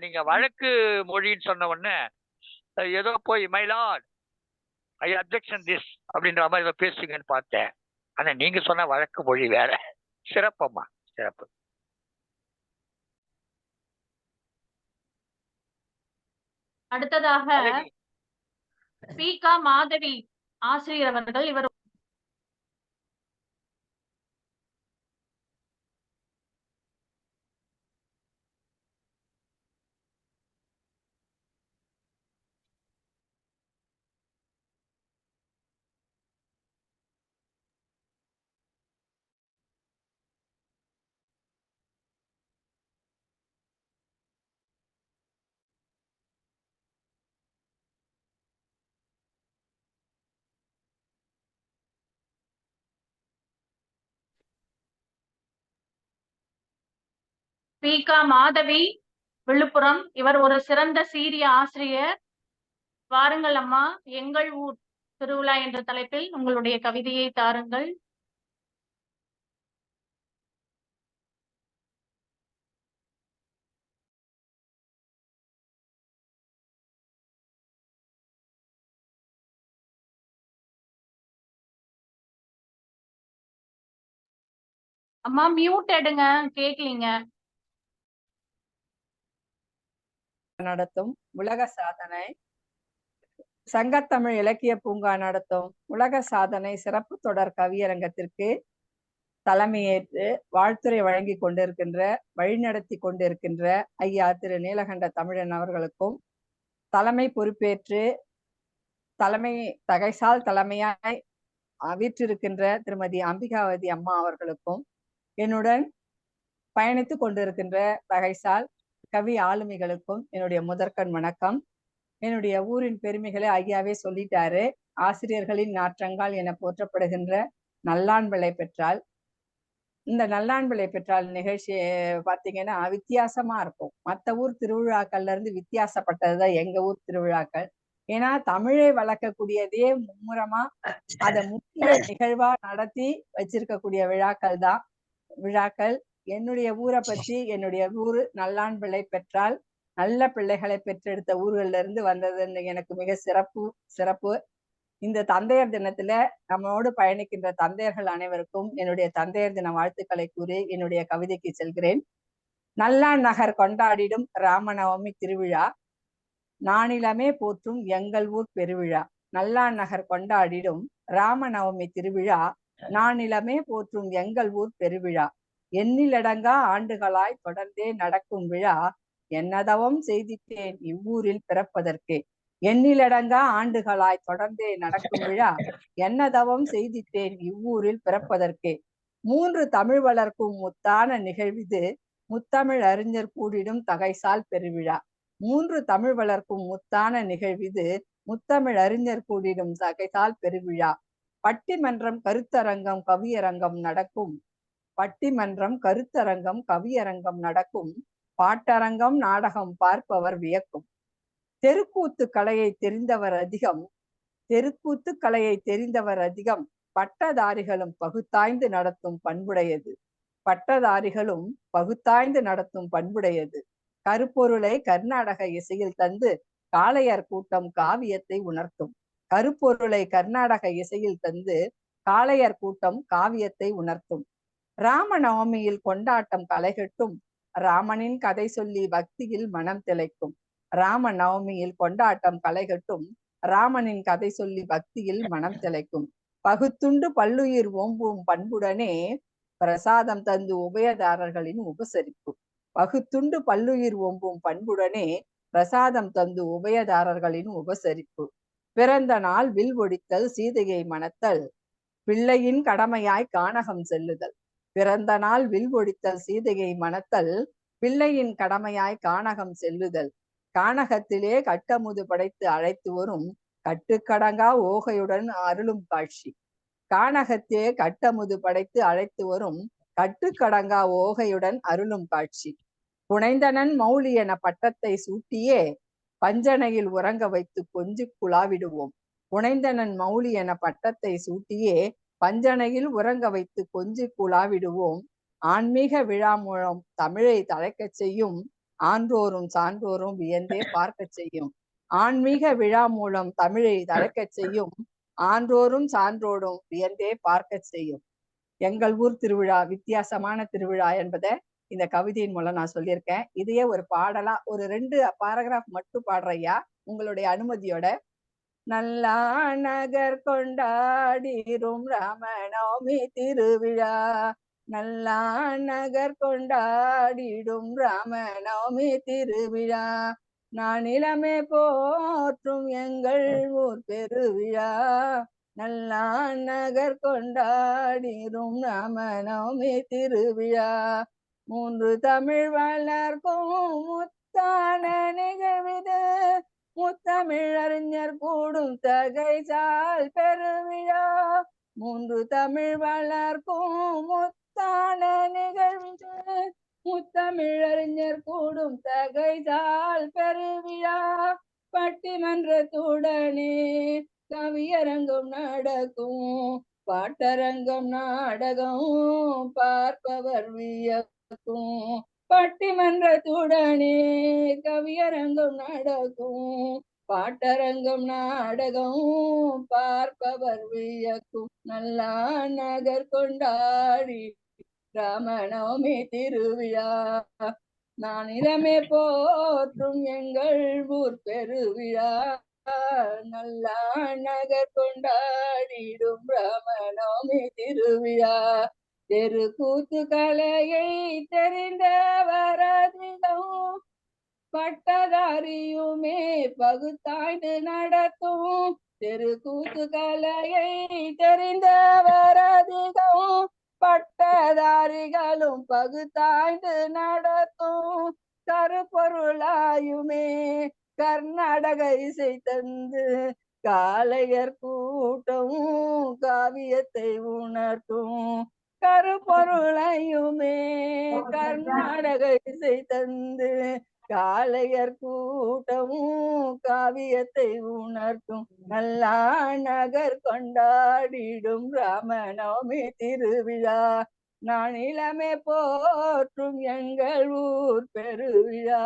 நீங்க வழக்கு மொழின்னு சொன்ன உடனே ஏதோ போய் my Lord I objection this அப்படின்ற மாதிரி ஏதோ பேசுங்கன்னு பார்த்தேன். ஆனா நீங்க சொன்ன வழக்கு மொழி வேற. சிறப்பம்மா, சிறப்பு. அடுத்ததாக பி.க. மாதவி ஆசிரியர் அவர்கள். இவர் பி.க. மாதவி, விழுப்புரம். இவர் ஒரு சிறந்த சீரிய ஆசிரியர். வாருங்கள் அம்மா, எங்கள் ஊர் திருவிழா என்ற தலைப்பில் உங்களுடைய கவிதையை தாருங்கள். அம்மா மியூட் எடுங்க, கேக்கலீங்க. நடத்தும் உலக சாதனை சங்கத்தமிழ் இலக்கிய பூங்கா நடத்தும் உலக சாதனை சிறப்பு தொடர் கவியரங்கத்திற்கு தலைமையேற்று வாழ்த்துரை வழங்கி கொண்டிருக்கின்ற, வழிநடத்தி கொண்டிருக்கின்ற ஐயா திரு நீலகண்ட தமிழன் அவர்களுக்கும், தலைமை பொறுப்பேற்று தகைசால் தலைமையாய் வீற்றிருக்கின்ற திருமதி அம்பிகாவதி அம்மா அவர்களுக்கும், என்னுடன் பயணித்து கொண்டிருக்கின்ற தகைசால் கவி ஆளுமைகளுக்கும் என்னுடைய முதற்கண் வணக்கம். என்னுடைய ஊரின் பெருமைகளை ஐயாவே சொல்லிட்டாரு. ஆசிரியர்களின் நாற்றங்கால் என போற்றப்படுகின்ற நல்லாண்பிள்ளை பெற்றால். இந்த நல்லாண்பிள்ளை பெற்றால் நிகழ்ச்சி பார்த்தீங்கன்னா வித்தியாசமா இருக்கும். மற்ற ஊர் திருவிழாக்கள்ல இருந்து வித்தியாசப்பட்டதுதான் எங்க ஊர் திருவிழாக்கள். ஏன்னா தமிழை வளர்க்கக்கூடியதே மும்முரமா அதை முக்கிய நிகழ்வா நடத்தி வச்சிருக்கக்கூடிய விழாக்கள். என்னுடைய ஊரை பற்றி, என்னுடைய ஊரு நல்லாண்பிள்ளை பெற்றால், நல்ல பிள்ளைகளை பெற்றெடுத்த ஊர்கள்ல இருந்து வந்ததுன்னு எனக்கு மிக சிறப்பு. இந்த தந்தையர் தினத்துல நம்மோடு பயணிக்கின்ற தந்தையர்கள் அனைவருக்கும் என்னுடைய தந்தையர் தின வாழ்த்துக்களை கூறி என்னுடைய கவிதைக்கு செல்கிறேன். நல்லான் நகர் கொண்டாடிடும் ராமநவமி திருவிழா, நானிலமே போற்றும் எங்கள் ஊர் பெருவிழா. நல்லான் நகர் கொண்டாடிடும் ராமநவமி திருவிழா, நானிலமே போற்றும் எங்கள் ஊர் பெருவிழா. எண்ணிலடங்கா ஆண்டுகளாய் தொடர்ந்தே நடக்கும் விழா, என்னதவம் செய்திட்டேன் இவ்வூரில் பிறப்பதற்கு. எண்ணிலடங்கா ஆண்டுகளாய் தொடர்ந்தே நடக்கும் விழா, என்னதவம் செய்திட்டேன் இவ்வூரில் பிறப்பதற்கு. மூன்று தமிழ் வளர்க்கும் முத்தான நிகழ்விது முத்தமிழ் அறிஞர் கூடிடும் தகைசால் பெருவிழா. மூன்று தமிழ் வளர்க்கும் முத்தான நிகழ்விது முத்தமிழ் அறிஞர் கூடிடும் தகைசால் பெருவிழா. பட்டிமன்றம் கருத்தரங்கம் கவியரங்கம் நடக்கும். பட்டிமன்றம் கருத்தரங்கம் கவியரங்கம் நடக்கும். பாட்டரங்கம் நாடகம் பார்ப்பவர் வியக்கும். தெருக்கூத்து கலையை தெரிந்தவர் அதிகம். தெருக்கூத்து கலையை தெரிந்தவர் அதிகம். பட்டதாரிகளும் பகுத்தாய்ந்து நடத்தும் பண்புடையது. பட்டதாரிகளும் பகுத்தாய்ந்து நடத்தும் பண்புடையது. கருப்பொருளை கர்நாடக இசையில் தந்து காளையர் கூட்டம் காவியத்தை உணர்த்தும். கருப்பொருளை கர்நாடக இசையில் தந்து காளையர் கூட்டம் காவியத்தை உணர்த்தும். ராமநவமியில் கொண்டாட்டம் களைகட்டும். ராமனின் கதை சொல்லி பக்தியில் மனம் திளைக்கும். ராமநவமியில் கொண்டாட்டம் களைகட்டும். ராமனின் கதை சொல்லி பக்தியில் மனம் திளைக்கும். பகுத்துண்டு பல்லுயிர் ஓம்பும் பண்புடனே பிரசாதம் தந்து உபயதாரர்களின் உபசரிப்பு. பகுத்துண்டு பல்லுயிர் ஓம்பும் பண்புடனே பிரசாதம் தந்து உபயதாரர்களின் உபசரிப்பு. பிறந்த நாள் வில் ஒடித்தல் சீதையை மணத்தல். பிள்ளையின் கடமையாய் கானகம் செல்லுதல். பிறந்த நாள் வில் ஒடித்தல் சீதையை மணத்தல். பிள்ளையின் கடமையாய் கானகம் செல்லுதல். கானகத்திலே கட்டமுது படைத்து அழைத்து வரும் கட்டுக்கடங்கா ஓகையுடன் அருளும் காட்சி. கானகத்தே கட்டமுது படைத்து அழைத்து வரும் கட்டுக்கடங்கா ஓகையுடன் அருளும் காட்சி. புனைந்தனன் மௌலி என பட்டத்தை சூட்டியே பஞ்சனையில் உறங்க வைத்து கொஞ்சி குழாவிடுவோம். புனைந்தனன் மௌலி என பட்டத்தை சூட்டியே பஞ்சனையில் உறங்க வைத்து கொஞ்சி குழாவிடுவோம். ஆன்மீக விழா மூலம் தமிழை தழைக்கச் செய்யும். ஆன்றோரும் சான்றோரும் வியந்தே பார்க்க செய்யும். ஆன்மீக விழா மூலம் தமிழை தழைக்கச் செய்யும். ஆன்றோரும் சான்றோரும் வியந்தே பார்க்க செய்யும். எங்கள் ஊர் திருவிழா வித்தியாசமான திருவிழா என்பதை இந்த கவிதையின் மூலம் நான் சொல்லியிருக்கேன். இதையே ஒரு பாடலா ஒரு 2 பாராகிராஃப் மட்டும் பாடுறையா உங்களுடைய அனுமதியோட. நல்லா நகர் கொண்டாடிரும் ராமநவமி திருவிழா. நல்லா நகர் கொண்டாடிடும் ராமநவமி திருவிழா. நான் இளமே போற்றும் எங்கள் ஊர் பெருவிழா. நல்லா நகர் கொண்டாடிரும் ராமநவமி திருவிழா. மூன்று தமிழ் வளர்க்கும் முத்தான நிகழ்விது முத்தமிழ் அறிஞர் கூடும் தகைசால் பெருவிழா. மூன்று தமிழ் வளர்க்கும் முத்தான நிகழ்விது முத்தமிழ் அறிஞர் கூடும் தகைசால் பெருவிழா. பட்டிமன்றத்துடனே கவியரங்கம் நடக்கும். பாட்டரங்கம் நாடகம் பார்ப்பவர் வியக்கும். பட்டிமன்றத்துடனே கவியரங்கம் நடக்கும். பாட்டரங்கம் நாடகம் பார்ப்பவர் வியக்கும். நல்லா நகர் கொண்டாடி ராமநவமி திருவிழா. நான் இளமே போற்றும் எங்கள் ஊர் பெருவிழா. நல்லா நகர் கொண்டாடிடும் ராமநவமி திருவிழா. தெருக்கூத்து கலையை தெரிந்தவர் அதிகம். பட்டதாரியுமே பகுத்தாய்ந்து நடத்தும். தெருக்கூத்து கலையை தெரிந்தவர் அதிகம். பட்டதாரிகளும் பகுத்தாய்ந்து நடத்தும். கருப்பொருளாயுமே கர்நாடக இசை தந்து காளையர் கூட்டம் காவியத்தை உணர்த்தும். கருப்பொருளையுமே கர்நாடக இசை தந்து காளையர் கூட்டமும் காவியத்தை உணர்த்தும். நல்லா நகர் கொண்டாடிடும் ராமநவமி திருவிழா. நான் இளமே போற்றும் எங்கள் ஊர் பெருவிழா.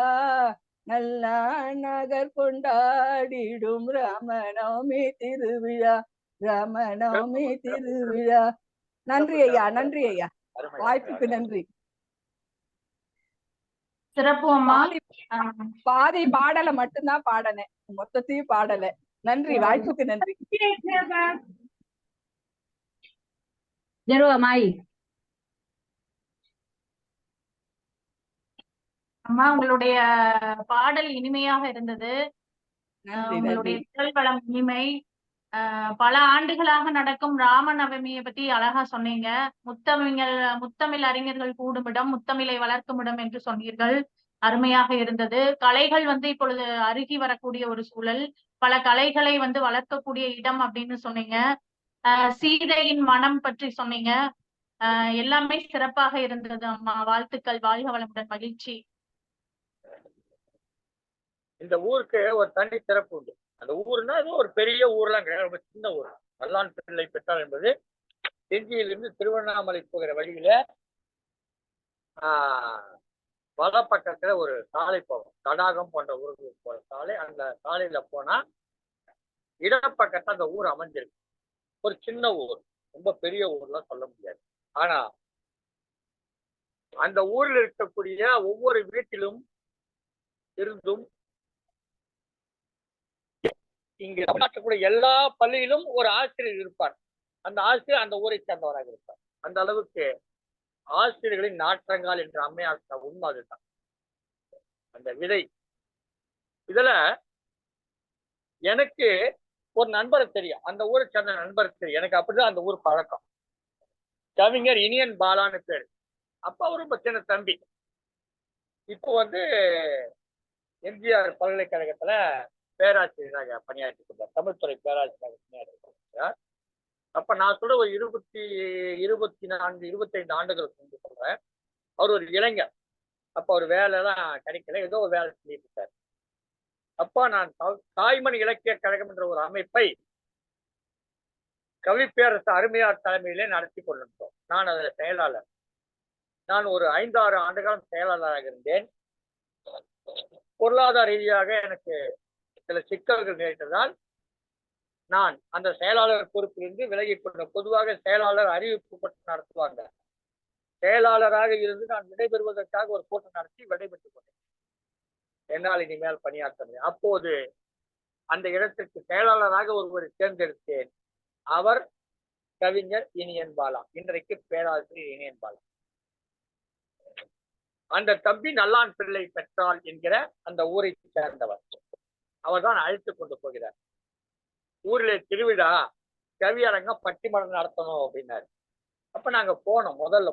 நல்லா நகர் கொண்டாடிடும் ராமநவமி திருவிழா. ராமநவமி திருவிழா. நன்றி ஐயா, நன்றி ஐயா, வாய்ப்புக்கு நன்றி. சிறப்பு அம்மா. பாதி பாடலை மட்டும்தான் பாடனேன், மொத்தத்தையும் பாடல. நன்றி, வாய்ப்புக்கு நன்றி. அம்மா உங்களுடைய பாடல் இனிமையாக இருந்தது. உங்களுடைய குரல் வளம் இனிமை. பல ஆண்டுகளாக நடக்கும் ராமநவமியை பத்தி அழகா சொன்னீங்க. முத்தமிழ் அறிஞர்கள் கூடுமிடம், முத்தமிழை வளர்க்கும் இடம் என்று சொன்னீர்கள். அருமையாக இருந்தது. கலைகள் வந்து இப்பொழுது அருகி வரக்கூடிய ஒரு சூழல். பல கலைகளை வந்து வளர்க்கக்கூடிய இடம் அப்படின்னு சொன்னீங்க. சீதையின் மனம் பற்றி சொன்னீங்க. எல்லாமே சிறப்பாக இருந்தது அம்மா. வாழ்த்துக்கள். வாழ்க வளமுடன். மகிழ்ச்சி. இந்த ஊருக்கு ஒரு தனி சிறப்பு உண்டு. அந்த ஊர்னா அது ஒரு பெரிய ஊர்லாம் கிடையாது, ரொம்ப சின்ன ஊர். நல்லான் பிள்ளை பெற்றார் என்பது செஞ்சியிலிருந்து திருவண்ணாமலை போகிற வழியில வலப்பக்கத்துல ஒரு சாலை போகும். தடாகம் போன்ற ஊருக்கு போற சாலை. அந்த சாலையில போனா இடப்பக்கத்துல அந்த ஊர் அமைஞ்சிருக்கு. ஒரு சின்ன ஊர், ரொம்ப பெரிய ஊர்லாம் சொல்ல முடியாது. ஆனா அந்த ஊரில் இருக்கக்கூடிய ஒவ்வொரு வீட்டிலும் இருந்தும் இங்க தமிழ்நாட்டுக்குள்ள எல்லா பள்ளியிலும் ஒரு ஆசிரியர் இருப்பார். அந்த ஆசிரியர் அந்த ஊரை சேர்ந்தவராக இருப்பார். அந்த அளவுக்கு ஆசிரியர்களின் நாற்றங்கால் என்று அம்மையார் உண்மை அதுதான். அந்த விதை இதுல எனக்கு ஒரு நண்பரை தெரியும், அந்த ஊரை சேர்ந்த நண்பர் தெரியும். எனக்கு அப்படிதான் அந்த ஊர் பழக்கம். கவிஞர் இனியன் பாலான்னு பேரு. அப்பா ஒரு சின்ன தம்பி. இப்போ வந்து எம்ஜிஆர் பல்கலைக்கழகத்துல பேராசிரியராக பணியாற்றி கொண்டார். தமிழ்துறை பேராசிரியராக பணியாற்றி கொண்டார். அப்ப நான் சொல்ற ஒரு 24, 25 ஆண்டுகளுக்கு முன்பு சொல்றேன். அவர் ஒரு இளைஞர். அப்ப ஒரு வேலை தான் கிடைக்கல, ஏதோ ஒரு வேலை செஞ்சுட்டு இருக்காரு. அப்பா நான் தாய்மணி இலக்கிய கழகம் என்ற ஒரு அமைப்பை கவிப்பேரசு அருமையார் தலைமையிலே நடத்தி கொண்டிருந்தோம். நான் அதில் செயலாளர். நான் ஒரு 5-6 ஆண்டுகாலம் செயலாளராக இருந்தேன். பொருளாதார ரீதியாக எனக்கு சில சிக்கல்கள் நேரிட்டதால் நான் அந்த செயலாளர் பொறுப்பிலிருந்து விலகிக் கொண்டேன். பொதுவாக செயலாளர் அறிவிப்பு கூட்டம் நடத்துவாங்க. செயலாளராக இருந்து நான் விடைபெறுவதற்காக ஒரு கூட்டம் நடத்தி விடைபெற்றுக் கொண்டேன். என்னால் இனிமேல் பணியாற்ற முடியும். அப்போது அந்த இடத்திற்கு செயலாளராக ஒருவரை தேர்ந்தெடுத்தேன். அவர் கவிஞர் இனியன் பாலா, இன்றைக்கு பேராசிரியர் இனியன் பாலா. அந்த தம்பி நல்லான் பிள்ளை பெற்றால் என்கிற அந்த ஊரை சேர்ந்தவர். அவர் தான் அழைத்து கொண்டு போகிறார். ஊரிலே திருவிழா, கவியரங்கம் பட்டிமன்றம் நடத்தணும் அப்படின்னாரு. அப்ப நாங்க போனோம். முதல்ல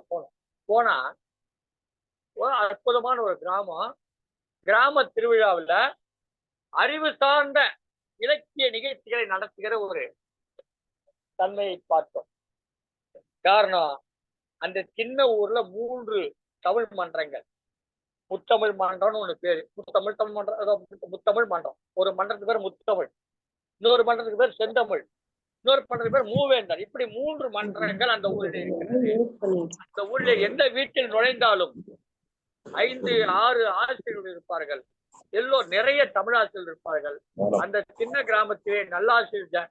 போனா ஒரு அற்புதமான ஒரு கிராமம். கிராம திருவிழாவில் அறிவு சார்ந்த இலக்கிய நிகழ்ச்சிகளை நடத்துகிற ஒரு தன்மையை பார்த்தோம். காரணம், அந்த சின்ன ஊர்ல 3 தமிழ் மன்றங்கள். முத்தமிழ் மன்றம்னு ஒண்ணு பேரு. முத்தமிழ் மன்றம். ஒரு மன்றத்துக்கு பேர் முத்தமிழ், இன்னொரு மன்றத்துக்கு பேர் செந்தமிழ், இன்னொரு மன்றத்துக்கு பேர் மூவேந்தர். இப்படி 3 மன்றங்கள் அந்த ஊரில் இருக்கிறது. அந்த ஊரில் எந்த வீட்டில் நுழைந்தாலும் 5-6 ஆசிரியர்கள் இருப்பார்கள். எல்லோரும் நிறைய தமிழாசிரியர்கள் இருப்பார்கள். அந்த சின்ன கிராமத்திலே நல்லாசிரியர்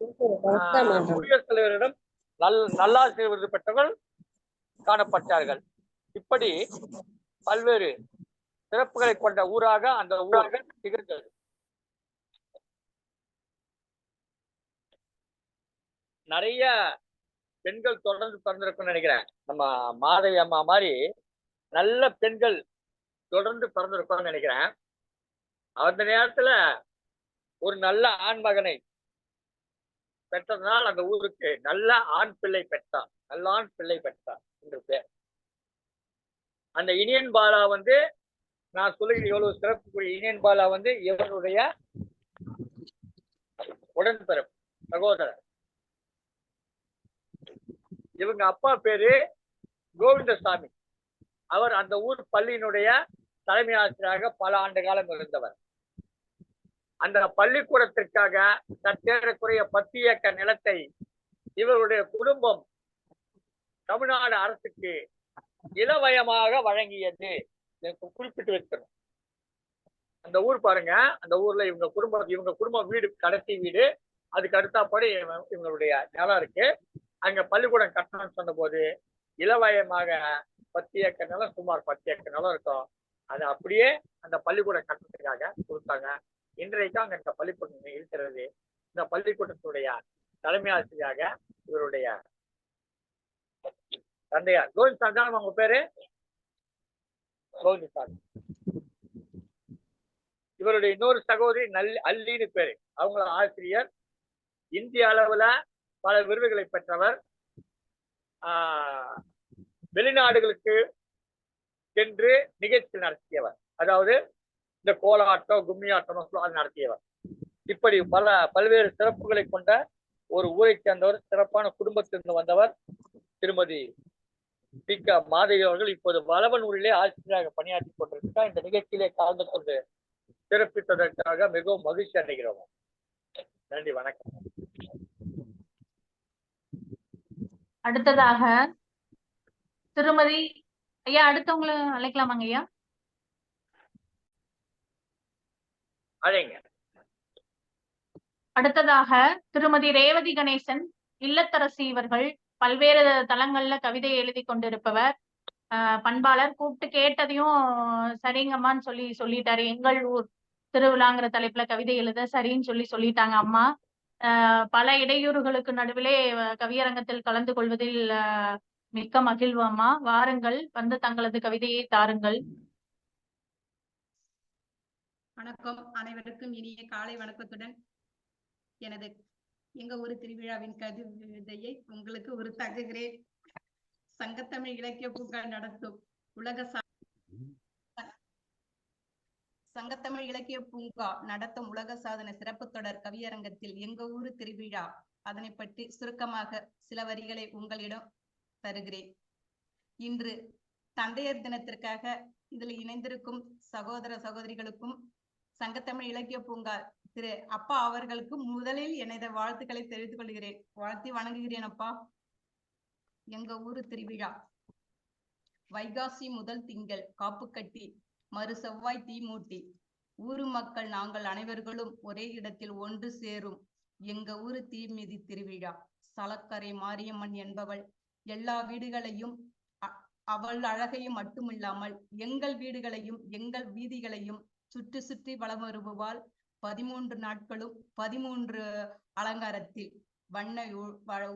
குடியரசுத் தலைவரிடம் நல்லாசிரியர் விருது பெற்றவர்கள் காணப்பட்டார்கள். இப்படி பல்வேறு சிறப்புகளை கொண்ட ஊராக அந்த ஊராக திகழ்ந்தது. நிறைய பெண்கள் தொடர்ந்து பிறந்திருக்கும்னு நினைக்கிறேன். நம்ம மாதவி அம்மா மாதிரி நல்ல பெண்கள் தொடர்ந்து பிறந்திருக்கோம்னு நினைக்கிறேன். அந்த நேரத்துல ஒரு நல்ல ஆண் மகனை பெற்றதுனால் அந்த ஊருக்கு நல்ல ஆண் பிள்ளை பெற்றார், நல்லாண் பிள்ளை பெற்றார் என்று பேர். அந்த இனியன் பாலா வந்து நான் சொல்லுகிற எவ்வளவு சிறப்புக்குரிய இனியன் பாலா வந்து இவருடைய உடன்பிறப்பு சகோதரர். இவங்க அப்பா பேரு கோவிந்தசாமி. அவர் அந்த ஊர் பள்ளியினுடைய தலைமை ஆசிரியராக பல ஆண்டு காலம் இருந்தவர். அந்த பள்ளிக்கூடத்திற்காக சற்றேறக்குறைய 10 ஏக்கர் நிலத்தை இவருடைய குடும்பம் தமிழ்நாடு அரசுக்கு இலவயமாக வழங்கியது. குறிப்பிட்டு வைக்கணும். அந்த ஊர் பாருங்க, அந்த ஊர்ல இவங்க குடும்பம் வீடு, கடைசி வீடு. அதுக்கு அடுத்தாப்படி இவங்களுடைய நிலம் இருக்கு. அங்க பள்ளிக்கூடம் கட்டணும்னு சொன்ன போது இலவயமாக 10 ஏக்கர் நிலம், சுமார் 10 ஏக்கர் நிலம் இருக்கும். அது அப்படியே அந்த பள்ளிக்கூடம் கட்டணத்துக்காக கொடுத்தாங்க. இன்றைக்கும் அங்க இந்த பள்ளிக்கூடம் இருக்கிறது. இந்த பள்ளிக்கூடத்துடைய தலைமை ஆசிரியராக இவருடைய தந்தையார் கோவிந்தசாமி தான் அவங்க பேரு. கோவிந்தசாமி. இவருடைய இன்னொரு சகோதரி அல்லின்னு பேரு. அவங்கள ஆசிரியர். இந்திய அளவுல பல விருதுகளை பெற்றவர். வெளிநாடுகளுக்கு சென்று நிகழ்ச்சி நடத்தியவர். அதாவது இந்த கோலாட்டம், கும்மி ஆட்டம் அது நடத்தியவர். இப்படி பல்வேறு சிறப்புகளை கொண்ட ஒரு ஊரை சேர்ந்தவர், சிறப்பான குடும்பத்திலிருந்து வந்தவர் திருமதி பி.க. மாதவி அவர்கள் இப்போது வளவனூரிலே ஆசிரியராக பணியாற்றி கொண்டிருக்கிறார். இந்த நிகழ்ச்சியிலே கலந்து கொண்டு சிறப்பித்ததற்காக மிகவும் மகிழ்ச்சி அடைகிறோம். நன்றி, வணக்கம். அடுத்ததாக திருமதி ஐயா, அடுத்தவங்களை அழைக்கலாமாங்க ஐயா? அழைங்க. அடுத்ததாக திருமதி ரேவதி கணேசன் இல்லத்தரசி இவர்கள் பல்வேறு தளங்கள்ல கவிதை எழுதி கொண்டிருப்பவர், பண்பாளர். கூப்பிட்டு கேட்டதையும் சரிங்கம்மான்னு சொல்லிட்டாரு. எங்கள் ஊர் திருவிழாங்கிற தலைப்புல கவிதை எழுத சரின்னு சொல்லிட்டாங்க அம்மா. பல இடையூறுகளுக்கு நடுவிலே கவியரங்கத்தில் கலந்து கொள்வதில் மிக்க மகிழ்வு அம்மா. வாருங்கள், வந்து தங்களது கவிதையை தாருங்கள். வணக்கம். அனைவருக்கும் இனிய காலை வணக்கத்துடன் எங்க ஊர் திருவிழாவின் கவிதையை உங்களுக்கு உறுத்தாக்குகிறேன். சங்கத்தமிழ் இலக்கிய பூங்கா நடத்தும் உலக சாதனை சிறப்பு தொடர் கவியரங்கத்தில் எங்க ஊரு திருவிழா, அதனை பற்றி சுருக்கமாக சில வரிகளை உங்களிடம் தருகிறேன். இன்று தந்தையர் தினத்திற்காக இதில் இணைந்திருக்கும் சகோதர சகோதரிகளுக்கும் சங்கத்தமிழ் இலக்கிய பூங்கா திரு அப்பா அவர்களுக்கு முதலில் எனது வாழ்த்துக்களை தெரிவித்துக் கொள்கிறேன். வாழ்த்தி வணங்குகிறேன் அப்பா. எங்க ஊரு திருவிழா வைகாசி முதல் திங்கள் காப்பு கட்டி மறு செவ்வாய் தீ மூட்டி ஊரு மக்கள் நாங்கள் அனைவர்களும் ஒரே இடத்தில் ஒன்று சேரும் எங்க ஊரு தீமிதி திருவிழா. சலக்கரை மாரியம்மன் என்பவள் எல்லா வீடுகளையும் அவள் அழகையும் மட்டுமில்லாமல் எங்கள் வீடுகளையும் எங்கள் வீதிகளையும் சுற்றி சுற்றி வலம் வருவாள். 13 நாட்களும் 13 அலங்காரத்தில் வண்ண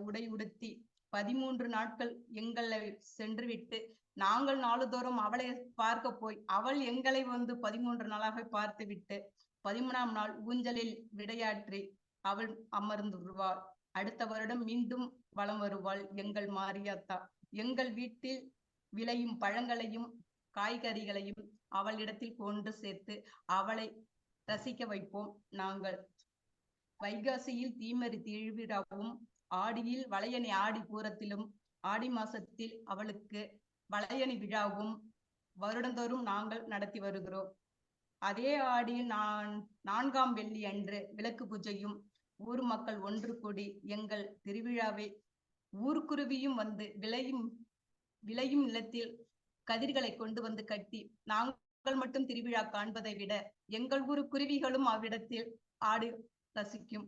உடை உடுத்தி 13 நாட்கள் எங்களை சென்று விட்டு நாங்கள் நாளுதோறும் அவளை பார்க்க போய் அவள் எங்களை வந்து 13 நாளாக பார்த்து விட்டு 13ஆம் நாள் ஊஞ்சலில் விளையாற்றி அவள் அமர்ந்து வருவாள். அடுத்த வருடம் மீண்டும் வலம் வருவாள் எங்கள் மாரியாத்தா. எங்கள் வீட்டில் விளையும் பழங்களையும் காய்கறிகளையும் அவளிடத்தில் கொண்டு சேர்த்து அவளை ரசிக்க வைப்போம். நாங்கள் வைகாசியில் தீமறி திருவிழாவும், ஆடியில் வளையணி ஆடி பூரத்திலும், ஆடி மாசத்தில் அவளுக்கு வளையணி விழாவும் வருடந்தோறும் நாங்கள் நடத்தி வருகிறோம். அதே ஆடியில் 4ஆம் வெள்ளி அன்று விளக்கு பூஜையும் ஊர் மக்கள் ஒன்று கூடி எங்கள் திருவிழாவை ஊர்க்குருவியும் வந்து விளையும் நிலத்தில் கதிர்களை கொண்டு வந்து கட்டி நாங்கள் மட்டும் திருவிழா காண்பதை விட எங்கள் ஊர் குருவிகளும் அவ்விடத்தில் ஆடி ரசிக்கும்.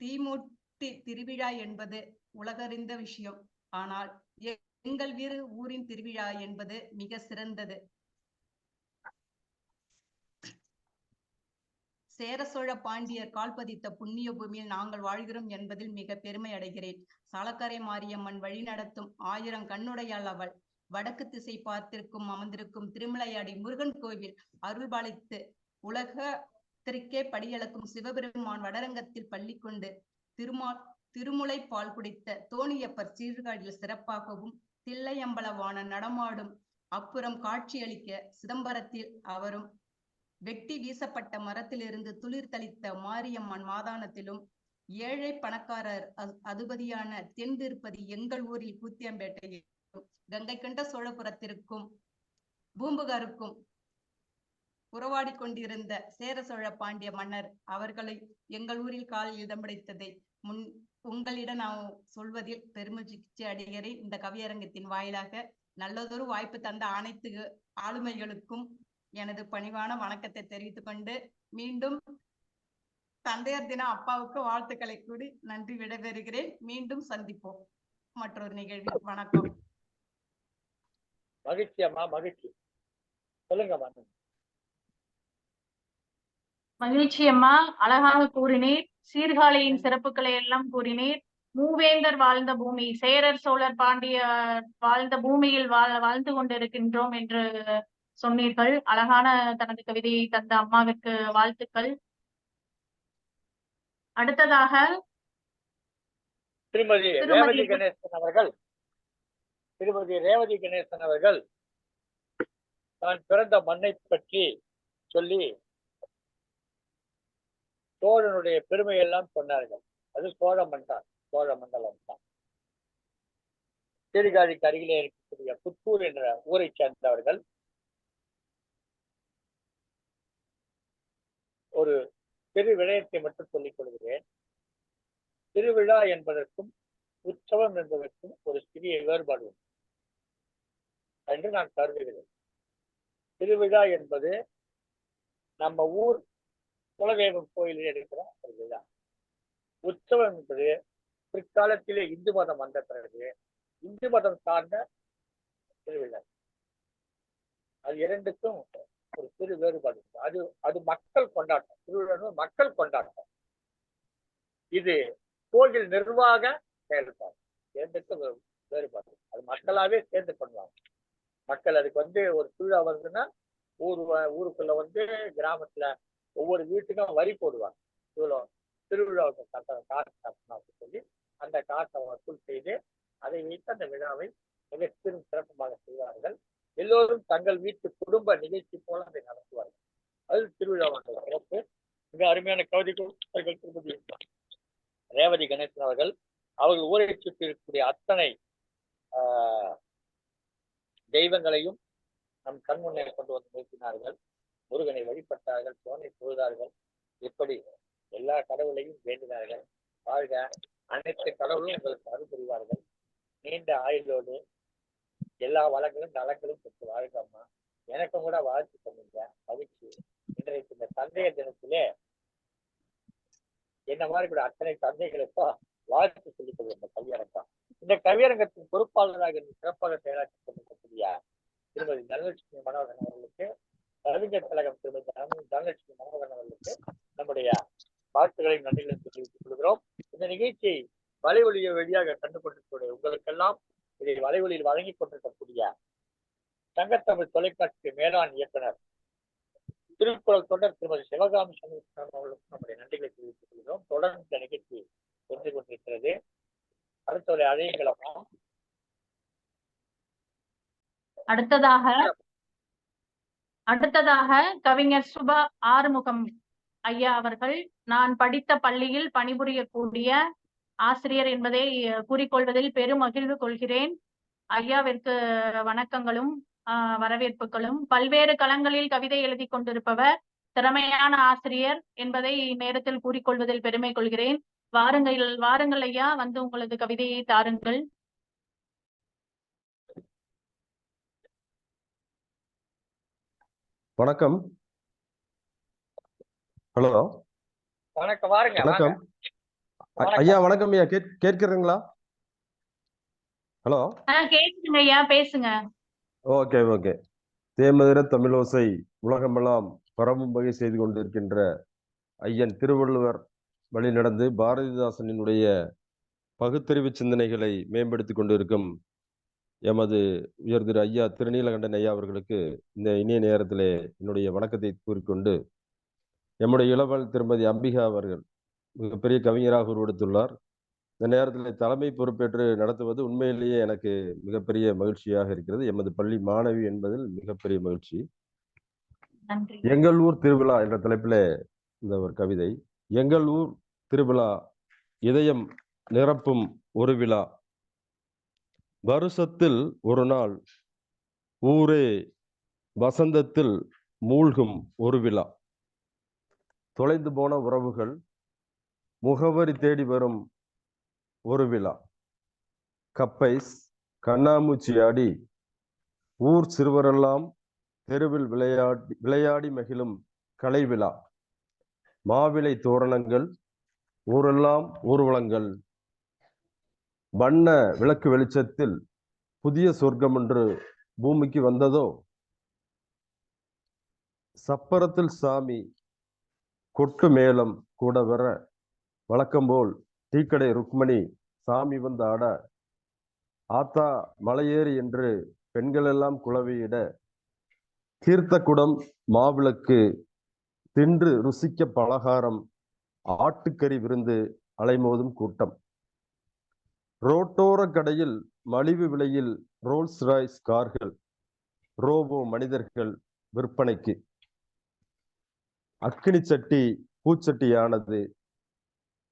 தீமூட்டி திருவிழா என்பது உலகறிந்த விஷயம். ஆனால் எங்கள் ஊரின் திருவிழா என்பது மிக சிறந்தது. சேர சோழ பாண்டியர் கால்பதித்த புண்ணிய பூமியில் நாங்கள் வாழ்கிறோம் என்பதில் மிக பெருமை அடைகிறேன். சாலக்கரை மாரியம்மன் வழி நடத்தும் 1000 கண்ணுடையாள் அவள். வடக்கு திசை பார்த்திருக்கும் அமர்ந்திருக்கும் திருமலையாடி முருகன் கோவில் அருள்பாலித்து உலகத்திற்கே படியளக்கும் சிவபெருமான் வடரங்கத்தில் பள்ளி கொண்டு திருமுலை பால் குடித்த தோணியப்பர் சீர்காழியில் சிறப்பாகவும், தில்லையம்பலவான நடமாடும் அப்புறம் காட்சியளிக்க சிதம்பரத்தில் அவரும், வெட்டி வீசப்பட்ட மரத்திலிருந்து துளிர் தளித்த மாரியம்மன் மாதானத்திலும், ஏழை பணக்காரர் அதிபதியான தென் திருப்பதி எங்கள் ஊரில் கூத்தியம்பேட்டையில், கங்கை கண்ட சோழபுரத்திற்கும் பூம்புகாருக்கும் உறவாடி கொண்டிருந்த சேர சோழ பாண்டிய மன்னர் அவர்களை எங்கள் ஊரில் காலில் இடம் பிடித்ததை உங்களிடம் நான் சொல்வதில் பெருமகிழ்ச்சி அடைகிறேன். இந்த கவியரங்கத்தின் வாயிலாக நல்லதொரு வாய்ப்பு தந்த அனைத்து ஆளுமைகளுக்கும் எனது பணிவான வணக்கத்தை தெரிவித்துக் கொண்டு மீண்டும் தந்தையர் தின அப்பாவுக்கு வாழ்த்துக்களை கூறி நன்றி விடைபெறுகிறேன். மீண்டும் சந்திப்போம் மற்றொரு நிகழ்வில். வணக்கம். மகிழ்ச்சி அம்மா, மகிழ்ச்சி. சொல்லுங்க. மகிழ்ச்சி அம்மா, அழகாக கூறினீர். சீர்காழியின் சிறப்புகளை எல்லாம் கூறினீர். மூவேந்தர் வாழ்ந்த பூமி, சேரர் சோழர் பாண்டியர் வாழ்ந்த பூமியில் வாழ்ந்து கொண்டிருக்கின்றோம் என்று சொன்னீர்கள். அழகான தனது கவிதையை தந்த அம்மாவிற்கு வாழ்த்துக்கள். அடுத்ததாக திருமதி ரேவதி கணேசன் அவர்கள் தான் பிறந்த மண்ணை பற்றி சொல்லி சோழனுடைய பெருமை எல்லாம் சொன்னார்கள். அது சோழ மண்டலம் தான். சீர்காழிக்கு அருகிலே இருக்கக்கூடிய புத்தூர் என்ற ஊரை சேர்ந்தவர்கள். ஒரு சிறு விடயத்தை மட்டும் சொல்லிக் கொள்கிறேன். திருவிழா என்பதற்கும் உற்சவம் என்பதற்கும் ஒரு சிறிய வேறுபாடு என்று நான் கருதுகிறேன். திருவிழா என்பது நம்ம ஊர் குலதெய்வம் கோயிலில் இருக்கிற ஒரு விழா. உற்சவம் என்பது பிற்காலத்திலே இந்து மதம் வந்த பிறகு இந்து மதம் சார்ந்த திருவிழா. அது இரண்டுக்கும் ஒரு சிறு வேறுபாடு. அது மக்கள் கொண்டாட்டம். திருவிழா மக்கள் கொண்டாட்டம். இது கோயில் நிர்வாக செயல்பாடு. இரண்டுக்கும் வேறுபாடு. அது மக்களாவே சேர்ந்து பண்ணுவாங்க. மக்கள் அதுக்கு ஒரு திருவிழா வருதுன்னா ஊருக்குள்ள கிராமத்துல ஒவ்வொரு வீட்டுக்கும் வரி போடுவாங்க. இவ்வளோ திருவிழாவுக்கு காசு கட்டணும் சொல்லி அந்த காசை வசூல் செய்து அதை வைத்து அந்த விழாவை மிக சிறப்பாக செய்வார்கள். எல்லோரும் தங்கள் வீட்டு குடும்ப நிகழ்ச்சி போல அதை நடத்துவார்கள். அது திருவிழாவுடைய சிறப்பு. மிக அருமையான கவிதைகள் திருமதி ரேவதி கணேசன் அவர்கள் ஊரை சுற்றி இருக்கக்கூடிய அத்தனை தெய்வங்களையும் நம் கண் முன்னே கொண்டு வந்து நிறுத்தினார்கள். முருகனை வழிபட்டார்கள், சிவனை தொழுதார்கள், இப்படி எல்லா கடவுளையும் வேண்டினார்கள். வாழ்க, அனைத்து கடவுளும் உங்களுக்கு அருள் புரிவார்கள். நீண்ட ஆயுளோடு எல்லா வளங்களும் நலங்களும் பெற்று வாழ்கம்மா. எனக்கும் கூட வாழ்த்து பண்ணுங்க. மகிழ்ச்சி. இன்றைக்கு இந்த தந்தைய தினத்திலே என்ன மாதிரி கூட அத்தனை தந்தைகளுக்கும் வாழ்த்து சொல்லிக் கொள்ளும் கவியரங்கம். இந்த கவியரங்கத்தின் பொறுப்பாளராக சிறப்பாக செயலாற்றி கொண்டிருக்கக்கூடிய திருமதி தனலட்சுமி மனோகரன் அவர்களுக்கு, கவிஞர் கழகம் திருமதி தனலட்சுமி மனோகரன் அவர்களுக்கு நம்முடைய வாழ்த்துக்களையும் நன்றிகளையும் தெரிவித்துக் கொள்கிறோம். இந்த நிகழ்ச்சியை வலைவொலிய வழியாக கண்டு கொண்டிருக்கக்கூடிய உங்களுக்கெல்லாம் இதை வலைவொலியில் வழங்கி கொண்டிருக்கக்கூடிய சங்கத்தமிழ் தொலைக்காட்சி மேலாண் இயக்குனர் திருக்குறள் தொடர் திருமதி சிவகாமி சந்திரன் அவர்களுக்கும் நம்முடைய நன்றிகளை தெரிவித்துக் கொள்கிறோம். தொடர்ந்து இந்த நிகழ்ச்சி சென்று கொண்டிருக்கிறது. அடுத்த அழைங்களமா. அடுத்ததாக கவிஞர் சுபா ஆறுமுகம் ஐயா அவர்கள், நான் படித்த பள்ளியில் பணிபுரியக்கூடிய ஆசிரியர் என்பதை கூறிக்கொள்வதில் பெரும் மகிழ்வு கொள்கிறேன். ஐயாவிற்கு வணக்கங்களும் வரவேற்புகளும். பல்வேறு களங்களில் கவிதை எழுதி கொண்டிருப்பவர், திறமையான ஆசிரியர் என்பதை நேரத்தில் கூறிக்கொள்வதில் பெருமை கொள்கிறேன். வாருங்கள் ஐயா, வந்து உங்களது கவிதையை தாருங்கள். வணக்கம். ஹலோ, வணக்கம். வாருங்க. வணக்கம் ஐயா. வணக்கம் ஐயா. கேட்கிறீங்களா? ஹலோ, கேக்குதுங்க ஐயா, பேசுங்க. ஓகே. தேமதுர தமிழோசை உலகமெல்லாம் பரவும் வகை செய்து கொண்டிருக்கின்ற ஐயன் திருவள்ளுவர் வழி நடந்து பாரதிதாசனினுடைய பகுத்தறிவு சிந்தனைகளை மேம்படுத்தி கொண்டிருக்கும் எமது உயர் திரு ஐயா திருநீலகண்டன் ஐயா அவர்களுக்கு இந்த இனிய நேரத்திலே என்னுடைய வணக்கத்தை கூறிக்கொண்டு, எம்முடைய இளவல் திருமதி அம்பிகா அவர்கள் மிகப்பெரிய கவிஞராக உருவெடுத்துள்ளார். இந்த நேரத்தில் தலைமை பொறுப்பேற்று நடத்துவது உண்மையிலேயே எனக்கு மிகப்பெரிய மகிழ்ச்சியாக இருக்கிறது. எமது பள்ளி மாணவி என்பதில் மிகப்பெரிய மகிழ்ச்சி. எங்கள் ஊர் திருவிழா என்ற தலைப்பிலே இந்த ஒரு கவிதை. எங்கள் ஊர் திருவிழா இதயம் நிரப்பும் ஒரு விழா, வருஷத்தில் ஒரு நாள் ஊரே வசந்தத்தில் மூழ்கும் ஒரு விழா, தொலைந்து போன உறவுகள் முகவரி தேடி வரும் ஒரு விழா, கப்பைஸ் கண்ணாமூச்சி ஆடி ஊர் சிறுவரெல்லாம் தெருவில் விளையாடி மகிழும் கலை விழா, மாவிளை தோரணங்கள் ஊரெல்லாம் ஊர்வலங்கள், வண்ண விளக்கு வெளிச்சத்தில் புதிய சொர்க்கம் ஒன்று பூமிக்கு வந்ததோ, சப்பரத்தில் சாமி கொட்டு மேளம் கூட வர வழக்கம்போல் டீக்கடை ருக்மணி சாமி வந்து ஆட, ஆத்தா மலையேறி என்று பெண்கள் எல்லாம் குளவியிட, தீர்த்த குடம் மாவிளக்கு தின்று ருசிக்க பலகாரம் ஆட்டுக்கறி விருந்து அலைமோதும் கூட்டம். ரோட்டோர கடையில் மலிவு விலையில் ரோல்ஸ் ராய்ஸ் கார்கள், ரோபோ மனிதர்கள் விற்பனைக்கு. அக்கினி சட்டி பூச்சட்டியானது,